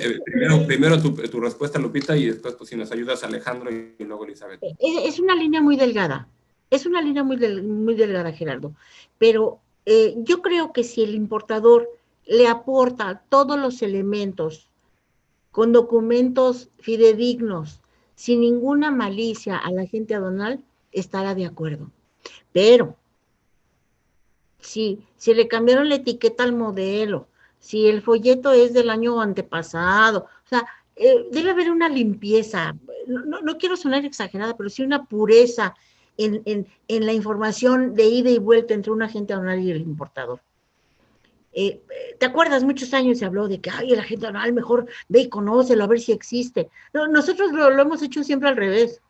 primero tu respuesta, Lupita, y después pues, si nos ayudas, Alejandro, y luego Elizabeth. Es una línea muy delgada, muy delgada, Gerardo, pero yo creo que si el importador le aporta todos los elementos con documentos fidedignos, sin ninguna malicia al agente aduanal, estará de acuerdo. Pero, si le cambiaron la etiqueta al modelo, si el folleto es del año antepasado, o sea, debe haber una limpieza, no quiero sonar exagerada, pero sí una pureza en la información de ida y vuelta entre un agente aduanal y el importador. ¿Te acuerdas? Muchos años se habló de que, ay, el agente aduanal mejor ve y conócelo, a ver si existe. No, nosotros lo hemos hecho siempre al revés.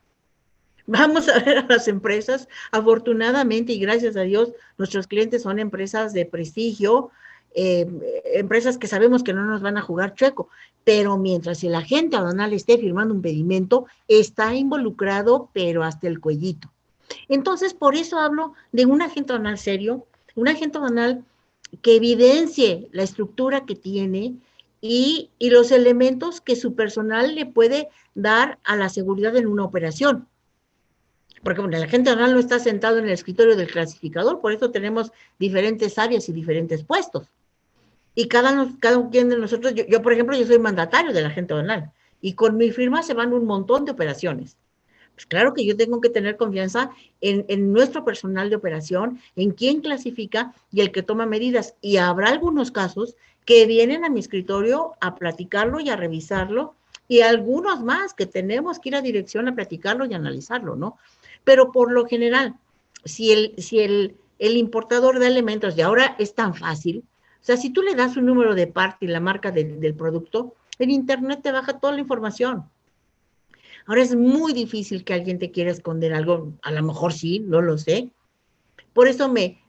Vamos a ver a las empresas, afortunadamente y gracias a Dios, nuestros clientes son empresas de prestigio, empresas que sabemos que no nos van a jugar chueco, pero mientras el agente aduanal esté firmando un pedimento, está involucrado, pero hasta el cuellito. Entonces, por eso hablo de un agente aduanal serio, un agente aduanal que evidencie la estructura que tiene y los elementos que su personal le puede dar a la seguridad en una operación. Porque bueno, el agente aduanal no está sentado en el escritorio del clasificador, por eso tenemos diferentes áreas y diferentes puestos. Y cada quien de nosotros, yo por ejemplo, yo soy mandatario del agente aduanal, y con mi firma se van un montón de operaciones. Pues claro que yo tengo que tener confianza en nuestro personal de operación, en quién clasifica y el que toma medidas. Y habrá algunos casos que vienen a mi escritorio a platicarlo y a revisarlo, y algunos más que tenemos que ir a dirección a platicarlo y analizarlo, ¿no? Pero por lo general, si el importador da elementos, y ahora es tan fácil, o sea, si tú le das un número de parte y la marca del producto, en internet te baja toda la información. Ahora es muy difícil que alguien te quiera esconder algo, a lo mejor sí, no lo sé. Por eso me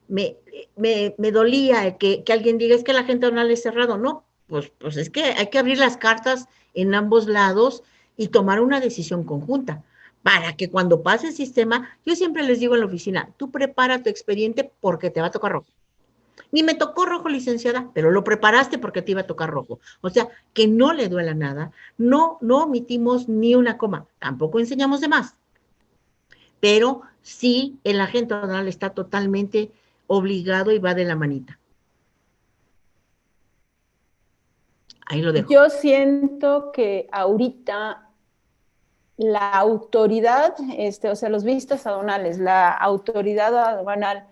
dolía que alguien diga, es que el agente aduanal es cerrado. No, pues es que hay que abrir las cartas en ambos lados y tomar una decisión conjunta, para que cuando pase el sistema, yo siempre les digo en la oficina, tú prepara tu expediente porque te va a tocar rojo. Ni me tocó rojo, licenciada, pero lo preparaste porque te iba a tocar rojo. O sea, que no le duela nada, no omitimos ni una coma, tampoco enseñamos de más. Pero sí, el agente aduanal está totalmente obligado y va de la manita. Ahí lo dejo. Yo siento que ahorita la autoridad, o sea, los vistos aduanales, la autoridad aduanal,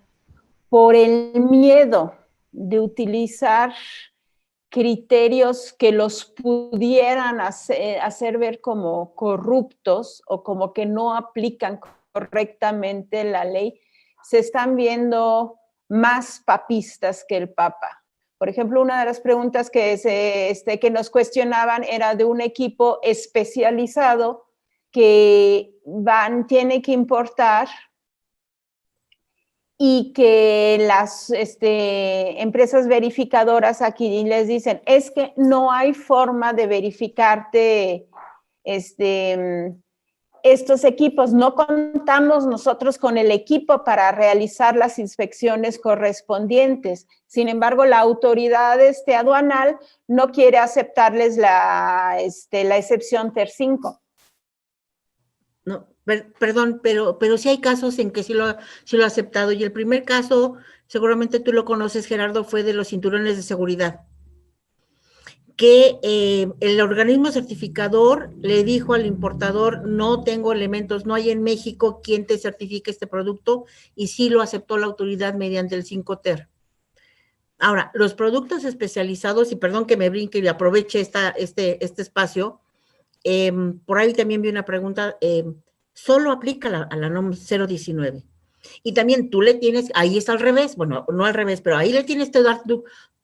por el miedo de utilizar criterios que los pudieran hacer ver como corruptos o como que no aplican correctamente la ley, se están viendo más papistas que el Papa. Por ejemplo, una de las preguntas que nos cuestionaban era de un equipo especializado que tiene que importar y que las empresas verificadoras aquí les dicen, es que no hay forma de verificarte estos equipos, no contamos nosotros con el equipo para realizar las inspecciones correspondientes. Sin embargo, la autoridad aduanal no quiere aceptarles la excepción TER 5. No, perdón, pero sí hay casos en que sí lo ha aceptado. Y el primer caso, seguramente tú lo conoces, Gerardo, fue de los cinturones de seguridad. Que el organismo certificador le dijo al importador, no tengo elementos, no hay en México quien te certifique este producto, y sí lo aceptó la autoridad mediante el 5TER. Ahora, los productos especializados, y perdón que me brinque y aproveche este espacio, por ahí también vi una pregunta, solo aplica a la NOM 019. Y también tú le tienes, ahí está al revés, bueno, no al revés, pero ahí le tienes que dar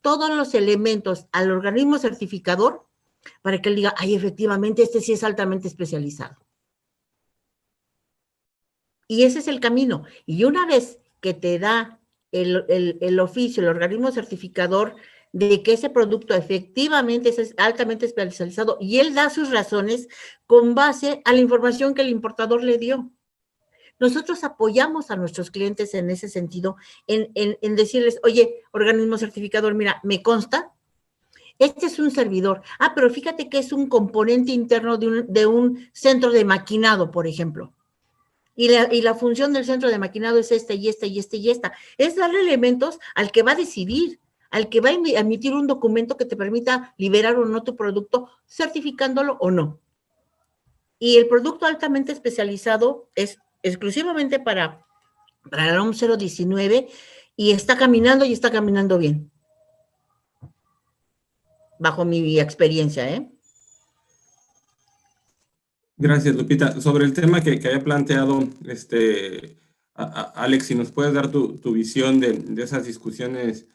todos los elementos al organismo certificador para que él diga, ay, efectivamente, este sí es altamente especializado. Y ese es el camino. Y una vez que te da el oficio, el organismo certificador, de que ese producto efectivamente es altamente especializado y él da sus razones con base a la información que el importador le dio. Nosotros apoyamos a nuestros clientes en ese sentido, en decirles, oye, organismo certificador, mira, me consta, este es un servidor. Ah, pero fíjate que es un componente interno de un centro de maquinado, por ejemplo. Y la función del centro de maquinado es esta y esta y esta y esta. Es darle elementos al que va a decidir. al que va a emitir un documento que te permita liberar o no tu producto, certificándolo o no. Y el producto altamente especializado es exclusivamente para la NOM 019 y está caminando bien. Bajo mi experiencia, ¿eh? Gracias, Lupita. Sobre el tema que había planteado Alex, si nos puedes dar tu visión de esas discusiones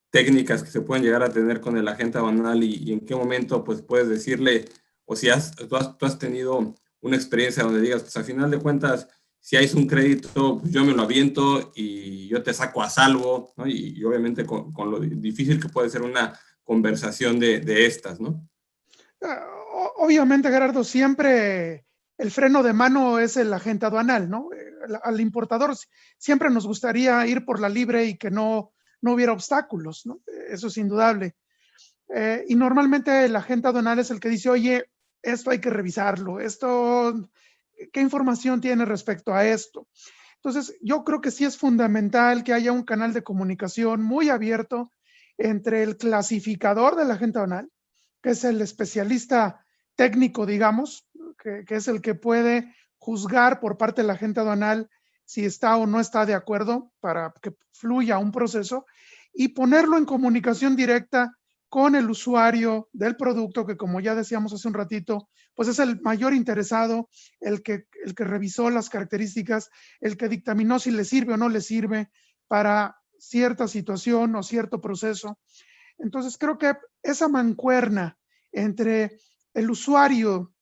técnicas que se pueden llegar a tener con el agente aduanal y en qué momento pues puedes decirle, o si tú has tenido una experiencia donde digas, pues al final de cuentas, si hay un crédito, pues yo me lo aviento y yo te saco a salvo, ¿no? Y obviamente con lo difícil que puede ser una conversación de estas, ¿no? Obviamente, Gerardo, siempre el freno de mano es el agente aduanal, ¿no? Al importador siempre nos gustaría ir por la libre y que no hubiera obstáculos, ¿no? Eso es indudable. Y normalmente el agente aduanal es el que dice, oye, esto hay que revisarlo, ¿qué información tiene respecto a esto? Entonces, yo creo que sí es fundamental que haya un canal de comunicación muy abierto entre el clasificador del agente aduanal, que es el especialista técnico, digamos, que es el que puede juzgar por parte del agente aduanal si está o no está de acuerdo para que fluya un proceso, y ponerlo en comunicación directa con el usuario del producto, que como ya decíamos hace un ratito, pues es el mayor interesado, el que revisó las características, el que dictaminó si le sirve o no le sirve para cierta situación o cierto proceso. Entonces creo que esa mancuerna entre el usuario,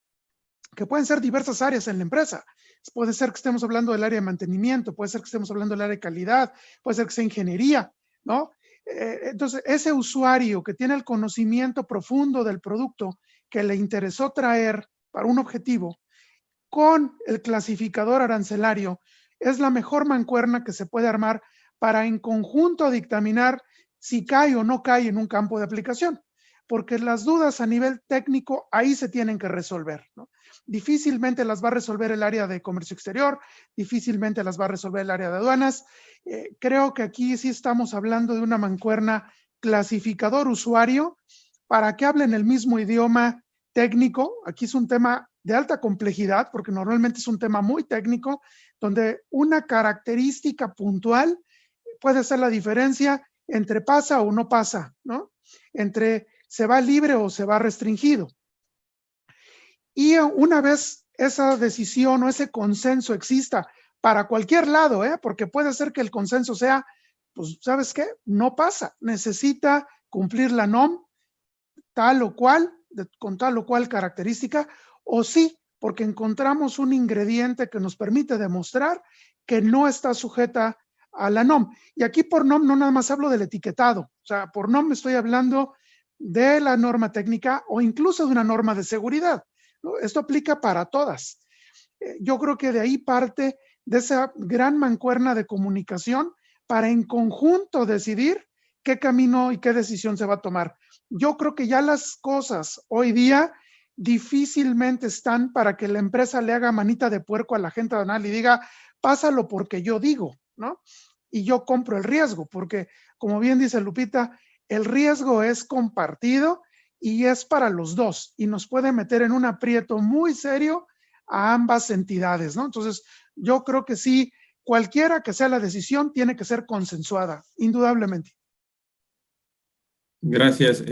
que pueden ser diversas áreas en la empresa, puede ser que estemos hablando del área de mantenimiento, puede ser que estemos hablando del área de calidad, puede ser que sea ingeniería, ¿no? Entonces, ese usuario que tiene el conocimiento profundo del producto que le interesó traer para un objetivo, con el clasificador arancelario, es la mejor mancuerna que se puede armar para en conjunto dictaminar si cae o no cae en un campo de aplicación, porque las dudas a nivel técnico ahí se tienen que resolver, ¿no? Difícilmente las va a resolver el área de comercio exterior, difícilmente las va a resolver el área de aduanas. Creo que aquí sí estamos hablando de una mancuerna clasificador-usuario para que hablen el mismo idioma técnico. Aquí es un tema de alta complejidad, porque normalmente es un tema muy técnico, donde una característica puntual puede ser la diferencia entre pasa o no pasa, ¿no? Entre se va libre o se va restringido. Y una vez esa decisión o ese consenso exista para cualquier lado, porque puede ser que el consenso sea, pues, ¿sabes qué? No pasa, necesita cumplir la NOM tal o cual, con tal o cual característica, o sí, porque encontramos un ingrediente que nos permite demostrar que no está sujeta a la NOM. Y aquí por NOM no nada más hablo del etiquetado, o sea, por NOM estoy hablando de la norma técnica o incluso de una norma de seguridad, ¿no? Esto aplica para todas. Yo creo que de ahí parte de esa gran mancuerna de comunicación para en conjunto decidir qué camino y qué decisión se va a tomar. Yo creo que ya las cosas hoy día difícilmente están para que la empresa le haga manita de puerco a la agente aduanal y diga, pásalo porque yo digo, ¿no? Y yo compro el riesgo, porque como bien dice Lupita, el riesgo es compartido y es para los dos y nos puede meter en un aprieto muy serio a ambas entidades, ¿no? Entonces, yo creo que sí, cualquiera que sea la decisión tiene que ser consensuada, indudablemente. Gracias,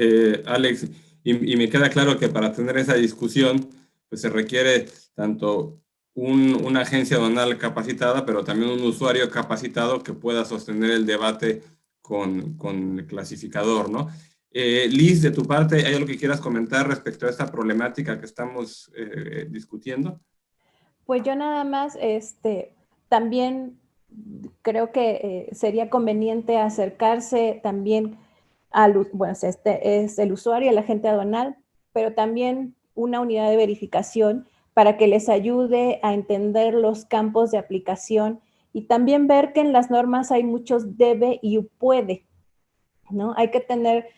Alex. Y me queda claro que para tener esa discusión, pues se requiere tanto una agencia aduanal capacitada, pero también un usuario capacitado que pueda sostener el debate con el clasificador, ¿no? Liz, de tu parte, ¿hay algo que quieras comentar respecto a esta problemática que estamos discutiendo? Pues yo nada más, también creo que sería conveniente acercarse también bueno, es el usuario, el agente aduanal, pero también una unidad de verificación para que les ayude a entender los campos de aplicación y también ver que en las normas hay muchos debe y puede, ¿no? Hay que tener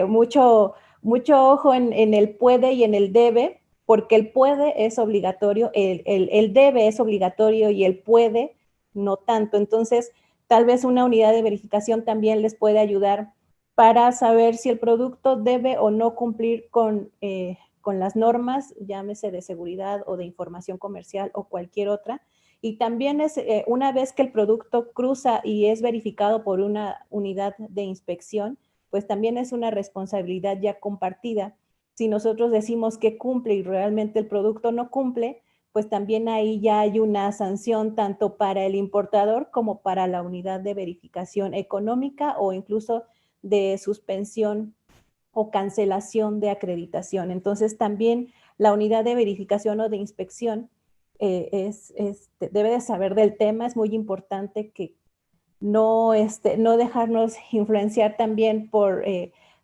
mucho ojo en el puede y en el debe, porque el puede es obligatorio, el debe es obligatorio y el puede no tanto. Entonces, tal vez una unidad de verificación también les puede ayudar para saber si el producto debe o no cumplir con las normas, llámese de seguridad o de información comercial o cualquier otra. Y también es, una vez que el producto cruza y es verificado por una unidad de inspección, pues también es una responsabilidad ya compartida. Si nosotros decimos que cumple y realmente el producto no cumple, pues también ahí ya hay una sanción tanto para el importador como para la unidad de verificación económica o incluso de suspensión o cancelación de acreditación. Entonces también la unidad de verificación o de inspección debe de saber del tema. Es muy importante que no dejarnos influenciar también por,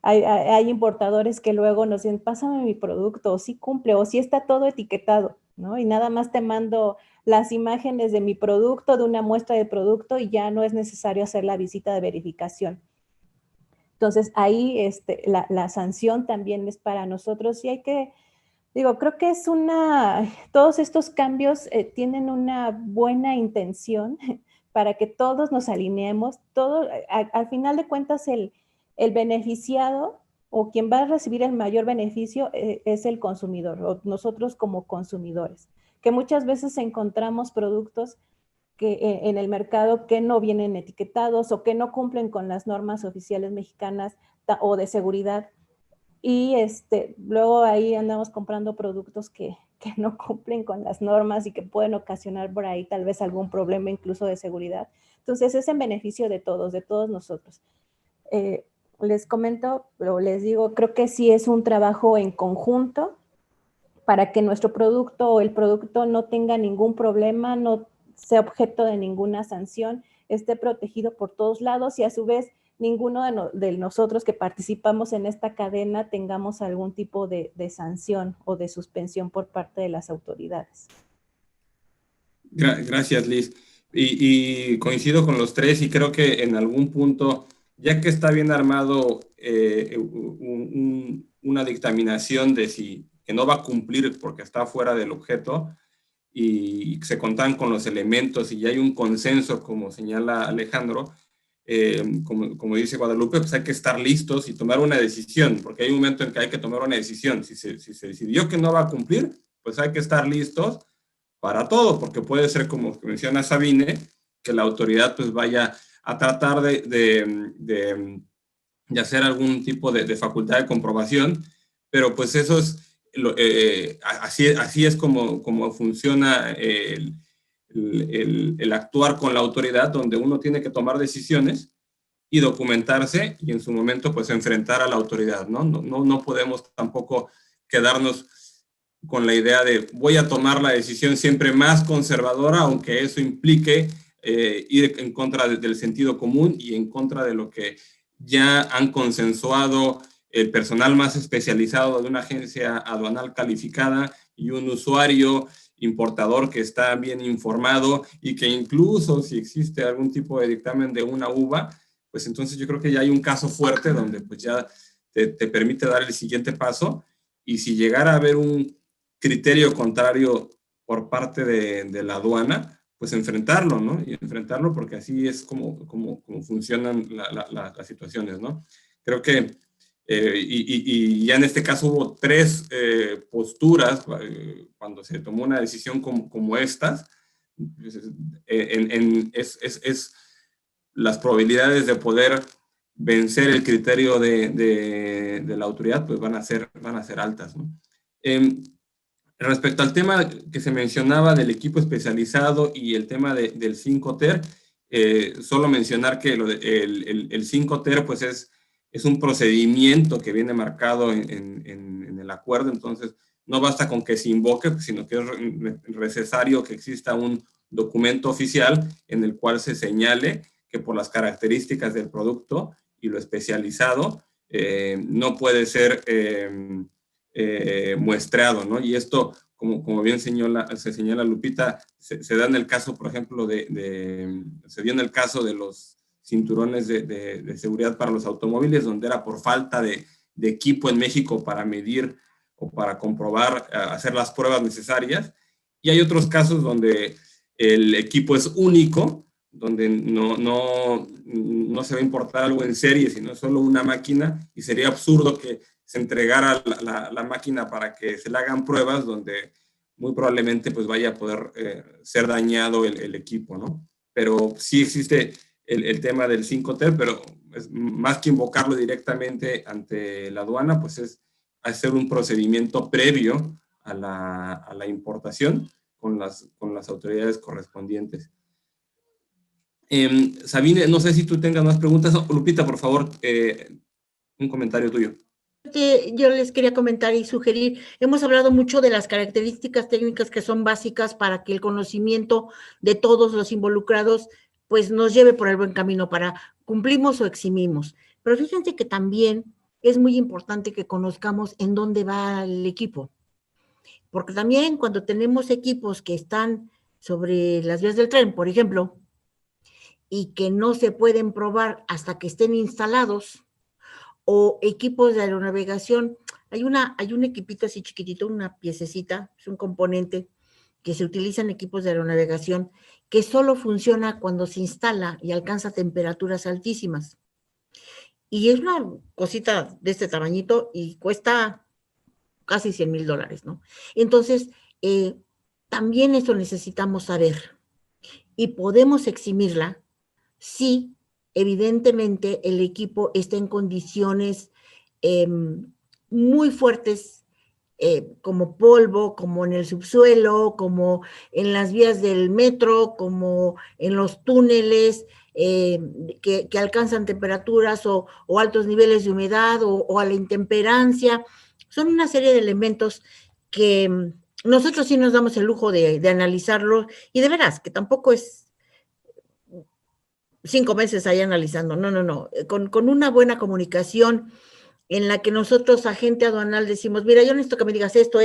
hay importadores que luego nos dicen, pásame mi producto, o si cumple, o si está todo etiquetado, ¿no? Y nada más te mando las imágenes de mi producto, de una muestra de producto, y ya no es necesario hacer la visita de verificación. Entonces, ahí la sanción también es para nosotros, y hay que, creo que es todos estos cambios tienen una buena intención para que todos nos alineemos, al final de cuentas el beneficiado o quien va a recibir el mayor beneficio es el consumidor, o nosotros como consumidores, que muchas veces encontramos productos que en el mercado que no vienen etiquetados o que no cumplen con las normas oficiales mexicanas o de seguridad. Y luego ahí andamos comprando productos que no cumplen con las normas y que pueden ocasionar por ahí tal vez algún problema incluso de seguridad. Entonces es en beneficio de todos nosotros. Les comento, o les digo, creo que sí es un trabajo en conjunto para que nuestro producto o el producto no tenga ningún problema, no sea objeto de ninguna sanción, esté protegido por todos lados y a su vez ninguno de nosotros que participamos en esta cadena tengamos algún tipo de sanción o de suspensión por parte de las autoridades. Gracias, Liz. Y coincido con los tres y creo que en algún punto, ya que está bien armado una dictaminación de que no va a cumplir porque está fuera del objeto y se contan con los elementos y ya hay un consenso, como señala Alejandro, como dice Guadalupe, pues hay que estar listos y tomar una decisión, porque hay un momento en que hay que tomar una decisión. Si se decidió que no va a cumplir, pues hay que estar listos para todo, porque puede ser, como menciona Sabine, que la autoridad pues vaya a tratar de hacer algún tipo de facultad de comprobación, pero pues eso es, así es como funciona el actuar con la autoridad, donde uno tiene que tomar decisiones y documentarse y en su momento pues enfrentar a la autoridad, ¿no? No podemos tampoco quedarnos con la idea de voy a tomar la decisión siempre más conservadora, aunque eso implique ir en contra del sentido común y en contra de lo que ya han consensuado el personal más especializado de una agencia aduanal calificada y un usuario importador que está bien informado y que incluso si existe algún tipo de dictamen de una UVA, pues entonces yo creo que ya hay un caso fuerte donde pues ya te permite dar el siguiente paso, y si llegara a haber un criterio contrario por parte de la aduana, pues enfrentarlo, ¿no? Y enfrentarlo porque así es como funcionan las situaciones, ¿no? Creo que, y ya en este caso hubo tres posturas cuando se tomó una decisión como estas, es las probabilidades de poder vencer el criterio de la autoridad, pues van a ser altas, ¿no? Respecto al tema que se mencionaba del equipo especializado y el tema del 5TER, solo mencionar que el 5TER pues es un procedimiento que viene marcado en el acuerdo, entonces no basta con que se invoque, sino que es necesario que exista un documento oficial en el cual se señale que por las características del producto y lo especializado no puede ser muestreado, ¿no? Y esto, como bien se señala Lupita, se da en el caso, por ejemplo, se dio en el caso de los cinturones de seguridad para los automóviles, donde era por falta de equipo en México para medir o para comprobar, hacer las pruebas necesarias. Y hay otros casos donde el equipo es único, donde no se va a importar algo en serie, sino solo una máquina, y sería absurdo que se entregara la máquina para que se le hagan pruebas donde muy probablemente pues vaya a poder ser dañado el equipo, ¿no? Pero sí existe el tema del 5T, pero más que invocarlo directamente ante la aduana, pues es hacer un procedimiento previo a la importación con las autoridades correspondientes. Sabine, no sé si tú tengas más preguntas. Lupita, por favor, un comentario tuyo. Yo les quería comentar y sugerir, hemos hablado mucho de las características técnicas que son básicas para que el conocimiento de todos los involucrados pues nos lleve por el buen camino para cumplimos o eximimos. Pero fíjense que también es muy importante que conozcamos en dónde va el equipo. Porque también cuando tenemos equipos que están sobre las vías del tren, por ejemplo, y que no se pueden probar hasta que estén instalados, o equipos de aeronavegación, hay un equipito así chiquitito, una piececita, es un componente que se utiliza en equipos de aeronavegación, que solo funciona cuando se instala y alcanza temperaturas altísimas. Y es una cosita de este tamañito y cuesta casi $100,000, ¿no? Entonces, también eso necesitamos saber. Y podemos eximirla si evidentemente el equipo está en condiciones muy fuertes, como polvo, como en el subsuelo, como en las vías del metro, como en los túneles, que alcanzan temperaturas o altos niveles de humedad o a la intemperancia. Son una serie de elementos que nosotros sí nos damos el lujo de analizarlo, y de veras que tampoco es 5 meses ahí analizando, no, con una buena comunicación en la que nosotros, agente aduanal, decimos, mira, yo necesito que me digas esto,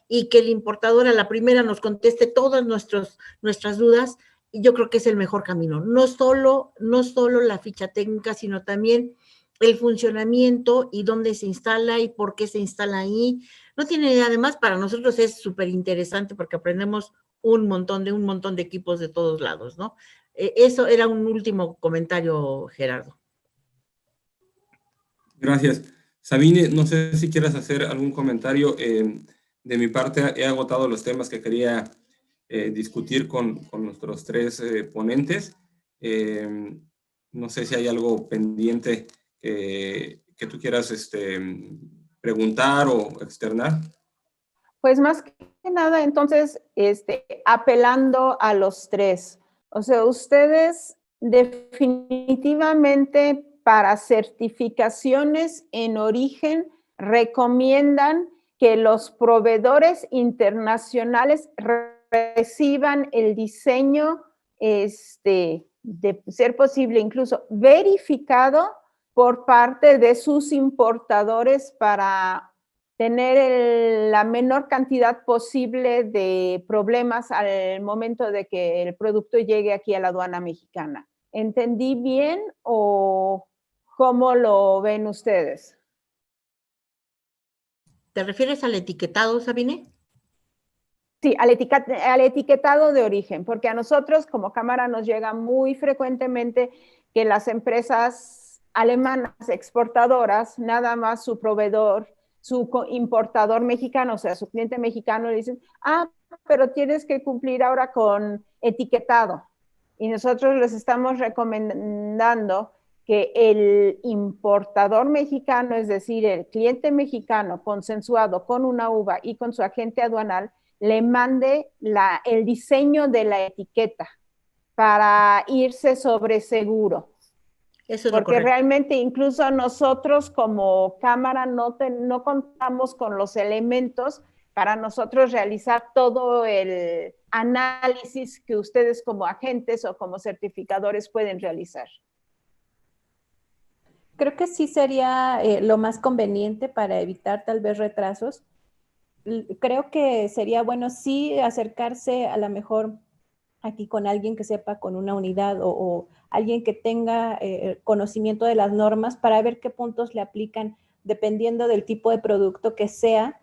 y que el importador a la primera nos conteste todas nuestras dudas, y yo creo que es el mejor camino. No solo la ficha técnica, sino también el funcionamiento y dónde se instala y por qué se instala ahí. No tiene idea, además para nosotros es súper interesante porque aprendemos un montón de equipos de todos lados, ¿no? Eso era un último comentario, Gerardo. Gracias. Sabine, no sé si quieras hacer algún comentario. De mi parte, he agotado los temas que quería discutir con nuestros 3 ponentes. No sé si hay algo pendiente que tú quieras preguntar o externar. Pues más que nada, entonces, apelando a los 3. O sea, ustedes definitivamente para certificaciones en origen recomiendan que los proveedores internacionales reciban el diseño, de ser posible incluso verificado por parte de sus importadores para tener la menor cantidad posible de problemas al momento de que el producto llegue aquí a la aduana mexicana. ¿Entendí bien o cómo lo ven ustedes? ¿Te refieres al etiquetado, Sabine? Sí, al etiquetado de origen, porque a nosotros como Cámara nos llega muy frecuentemente que las empresas alemanas exportadoras, nada más su proveedor, su importador mexicano, o sea, su cliente mexicano, le dicen, pero tienes que cumplir ahora con etiquetado. Y nosotros les estamos recomendando que el importador mexicano, es decir, el cliente mexicano consensuado con una UVA y con su agente aduanal, le mande el diseño de la etiqueta para irse sobre seguro. Eso es porque realmente incluso nosotros como Cámara no contamos con los elementos para nosotros realizar todo el análisis que ustedes como agentes o como certificadores pueden realizar. Creo que sí sería lo más conveniente para evitar tal vez retrasos. Creo que sería bueno sí acercarse a lo mejor aquí con alguien que sepa, con una unidad o alguien que tenga conocimiento de las normas para ver qué puntos le aplican dependiendo del tipo de producto que sea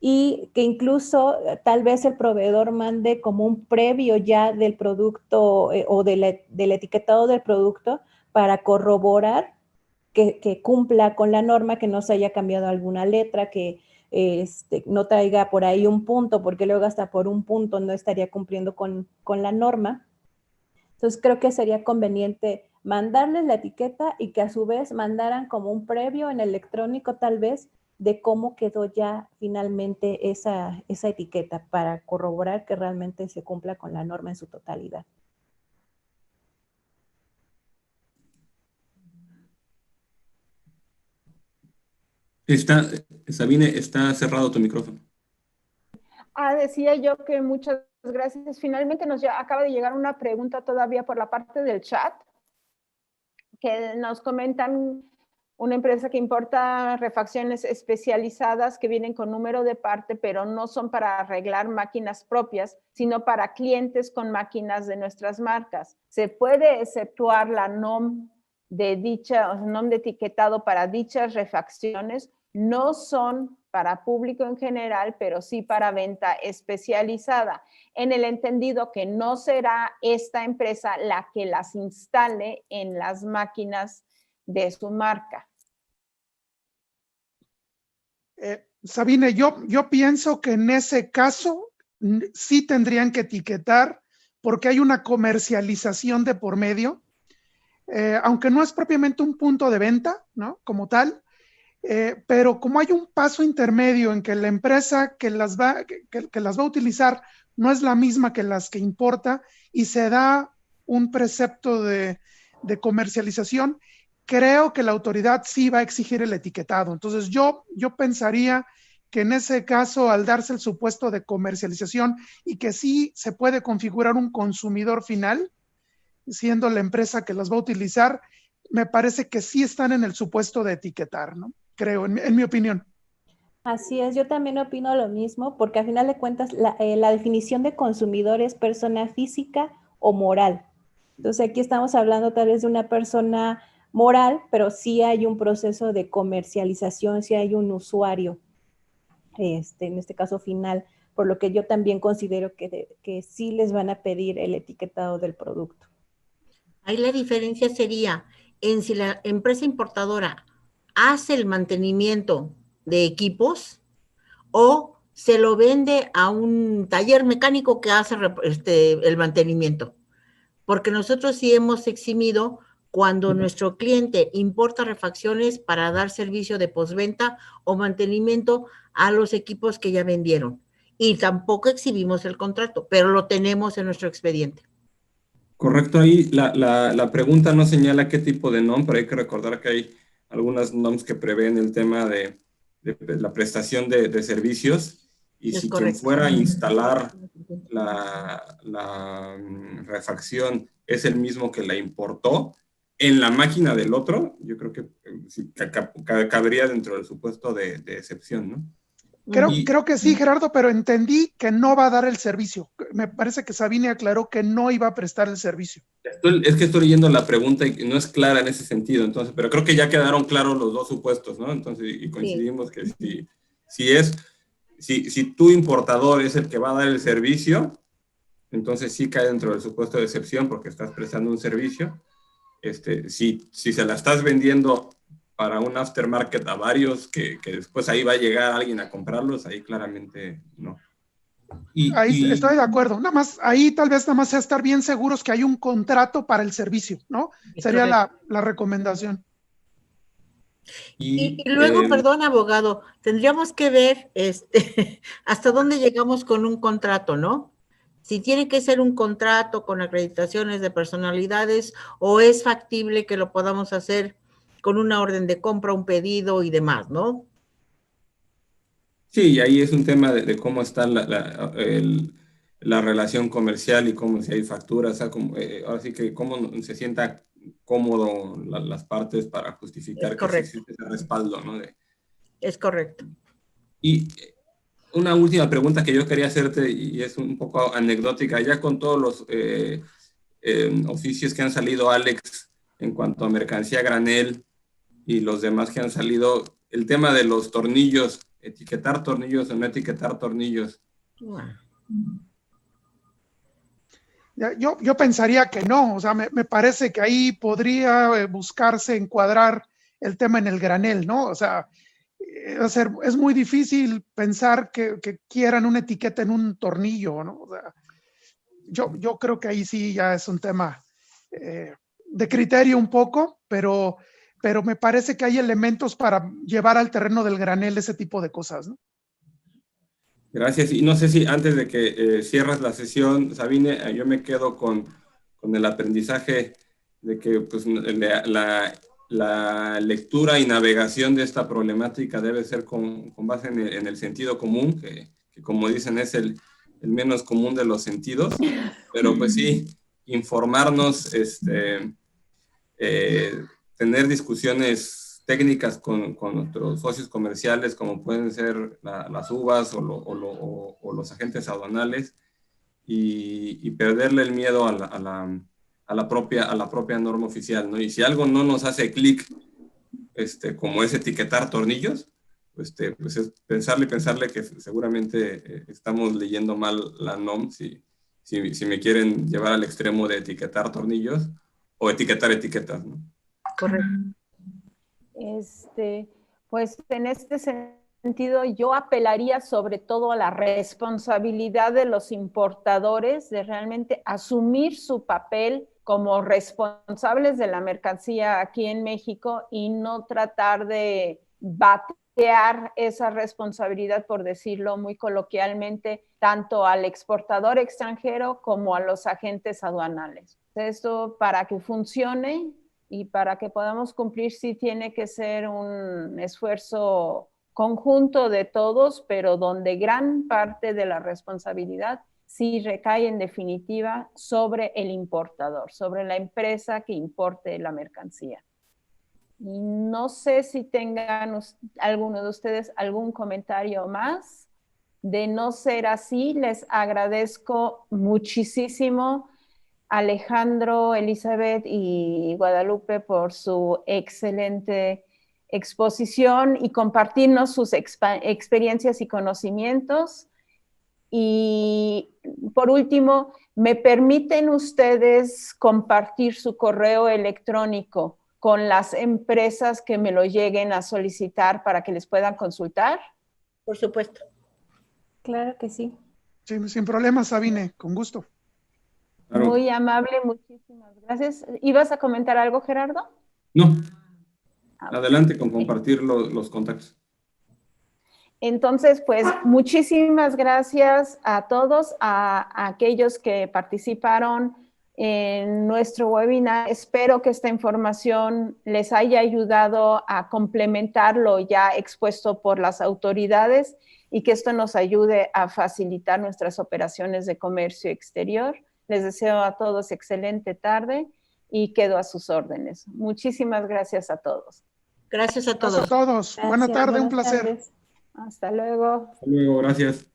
y que incluso tal vez el proveedor mande como un previo ya del producto o del etiquetado del producto para corroborar que cumpla con la norma, que no se haya cambiado alguna letra, que no traiga por ahí un punto, porque luego hasta por un punto no estaría cumpliendo con la norma. Entonces creo que sería conveniente mandarles la etiqueta y que a su vez mandaran como un previo en electrónico tal vez de cómo quedó ya finalmente esa etiqueta para corroborar que realmente se cumpla con la norma en su totalidad. Sabine, está cerrado tu micrófono. Decía yo que muchas gracias. Finalmente acaba de llegar una pregunta todavía por la parte del chat, que nos comentan una empresa que importa refacciones especializadas que vienen con número de parte, pero no son para arreglar máquinas propias, sino para clientes con máquinas de nuestras marcas. ¿Se puede exceptuar la NOM de etiquetado para dichas refacciones? No son para público en general, pero sí para venta especializada, en el entendido que no será esta empresa la que las instale en las máquinas de su marca. Sabine, yo pienso que en ese caso sí tendrían que etiquetar porque hay una comercialización de por medio, aunque no es propiamente un punto de venta, ¿no? Como tal, pero como hay un paso intermedio en que la empresa que las va a utilizar no es la misma que las que importa y se da un precepto de comercialización, creo que la autoridad sí va a exigir el etiquetado. Entonces yo pensaría que en ese caso, al darse el supuesto de comercialización y que sí se puede configurar un consumidor final, siendo la empresa que las va a utilizar, me parece que sí están en el supuesto de etiquetar, ¿no? Creo, en mi opinión. Así es, yo también opino lo mismo, porque al final de cuentas la definición de consumidor es persona física o moral. Entonces aquí estamos hablando tal vez de una persona moral, pero sí hay un proceso de comercialización, sí hay un usuario, en este caso final, por lo que yo también considero que sí les van a pedir el etiquetado del producto. Ahí la diferencia sería en si la empresa importadora hace el mantenimiento de equipos o se lo vende a un taller mecánico que hace el mantenimiento. Porque nosotros sí hemos eximido cuando nuestro cliente importa refacciones para dar servicio de postventa o mantenimiento a los equipos que ya vendieron. Y tampoco exhibimos el contrato, pero lo tenemos en nuestro expediente. Correcto, ahí la pregunta no señala qué tipo de NOM, pero hay que recordar que hay algunas NOMs que prevén el tema de la prestación de servicios, y si quien fuera a instalar la refacción es el mismo que la importó en la máquina del otro, yo creo que sí, cabería dentro del supuesto de excepción, ¿no? Creo que sí, Gerardo, pero entendí que no va a dar el servicio. Me parece que Sabine aclaró que no iba a prestar el servicio. Es que estoy leyendo la pregunta y no es clara en ese sentido, entonces, pero creo que ya quedaron claros los dos supuestos, ¿no? Entonces, y coincidimos que si tu importador es el que va a dar el servicio, entonces sí cae dentro del supuesto de excepción porque estás prestando un servicio. Si se la estás vendiendo para un aftermarket a varios, que después ahí va a llegar alguien a comprarlos, ahí claramente no. Ahí estoy de acuerdo. Nada más, ahí tal vez nada más sea estar bien seguros que hay un contrato para el servicio, ¿no? Sería la recomendación. Y luego, perdón, abogado, tendríamos que ver hasta dónde llegamos con un contrato, ¿no? Si tiene que ser un contrato con acreditaciones de personalidades o es factible que lo podamos hacer con una orden de compra, un pedido y demás, ¿no? Sí, y ahí es un tema de cómo está la relación comercial y cómo si hay facturas, o sea, ahora sí que cómo se sienta cómodo las partes para justificar que sí existe ese respaldo, ¿no? Es correcto. Y una última pregunta que yo quería hacerte, y es un poco anecdótica, ya con todos los oficios que han salido, Alex, en cuanto a mercancía granel y los demás que han salido, el tema de los tornillos etiquetar tornillos o no etiquetar tornillos. Yo pensaría que no, o sea, me parece que ahí podría buscarse encuadrar el tema en el granel, ¿no? O sea, es muy difícil pensar que quieran una etiqueta en un tornillo, ¿no? O sea, yo creo que ahí sí ya es un tema de criterio un poco, pero me parece que hay elementos para llevar al terreno del granel ese tipo de cosas, ¿no? Gracias. Y no sé si antes de que cierres la sesión, Sabine, yo me quedo con el aprendizaje de que pues, la lectura y navegación de esta problemática debe ser con base en el sentido común, que como dicen es el menos común de los sentidos, pero pues sí, informarnos, tener discusiones técnicas con nuestros socios comerciales, como pueden ser las UVAs o los agentes aduanales, y perderle el miedo a la propia norma oficial, ¿no? Y si algo no nos hace clic, como es etiquetar tornillos, pues es pensarle que seguramente estamos leyendo mal la NOM si me quieren llevar al extremo de etiquetar tornillos o etiquetar etiquetas, ¿no? Correcto. Pues en este sentido yo apelaría sobre todo a la responsabilidad de los importadores de realmente asumir su papel como responsables de la mercancía aquí en México y no tratar de batear esa responsabilidad, por decirlo muy coloquialmente, tanto al exportador extranjero como a los agentes aduanales. Esto, para que funcione y para que podamos cumplir, sí tiene que ser un esfuerzo conjunto de todos, pero donde gran parte de la responsabilidad sí recae en definitiva sobre el importador, sobre la empresa que importe la mercancía. Y no sé si tengan alguno de ustedes algún comentario más. De no ser así, les agradezco muchísimo Alejandro, Elizabeth y Guadalupe por su excelente exposición y compartirnos sus experiencias y conocimientos. Y por último, ¿me permiten ustedes compartir su correo electrónico con las empresas que me lo lleguen a solicitar para que les puedan consultar? Por supuesto. Claro que sí. Sí, sin problema, Sabine, con gusto. Claro. Muy amable, muchísimas gracias. ¿Ibas a comentar algo, Gerardo? No. Adelante con compartir los contactos. Entonces, pues muchísimas gracias a todos, a aquellos que participaron en nuestro webinar. Espero que esta información les haya ayudado a complementar lo ya expuesto por las autoridades y que esto nos ayude a facilitar nuestras operaciones de comercio exterior. Les deseo a todos excelente tarde y quedo a sus órdenes. Muchísimas gracias a todos. Gracias a todos. Gracias a todos. Buena tarde, un placer. Tardes. Hasta luego. Hasta luego, gracias.